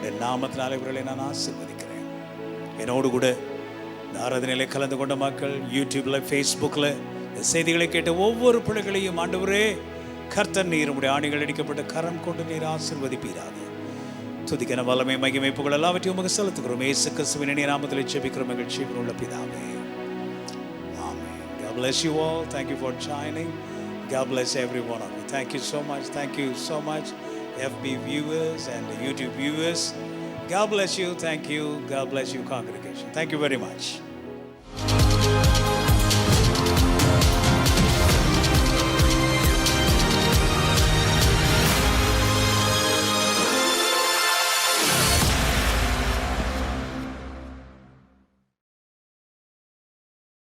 [SPEAKER 3] என் நாமத்தினாலே இவர்களை நான் ஆசீர்வதிக்கிறேன். என்னோடு கூட இந்த ஆராதனையிலே கலந்து கொண்ட மக்கள், யூடியூப்ல, ஃபேஸ்புக்கில் இந்த செய்திகளை கேட்ட ஒவ்வொரு பிள்ளைகளையும் ஆண்டவரே கர்த்தர் நீர் உடைய ஆணிகள் அடிக்கப்பட்ட கரம் கொண்டு நீர் ஆசீர்வதிப்பீராக. துதிக்கிற வல்லமை, மகிமை, புகழ் எல்லாவற்றையும் உமக்கு செலுத்துகிறோம். இயேசு கிறிஸ்துவின் இனிய நாமத்திலே ஜெபிக்கிறோம் எங்கள் ஜீவனுள்ள பிதாவே. Amen. God bless you all. Thank you for joining. God bless every one of you. Thank you so much. Thank you so much, FB viewers and YouTube viewers. God bless you. Thank you. God bless you, congregation. Thank you very much.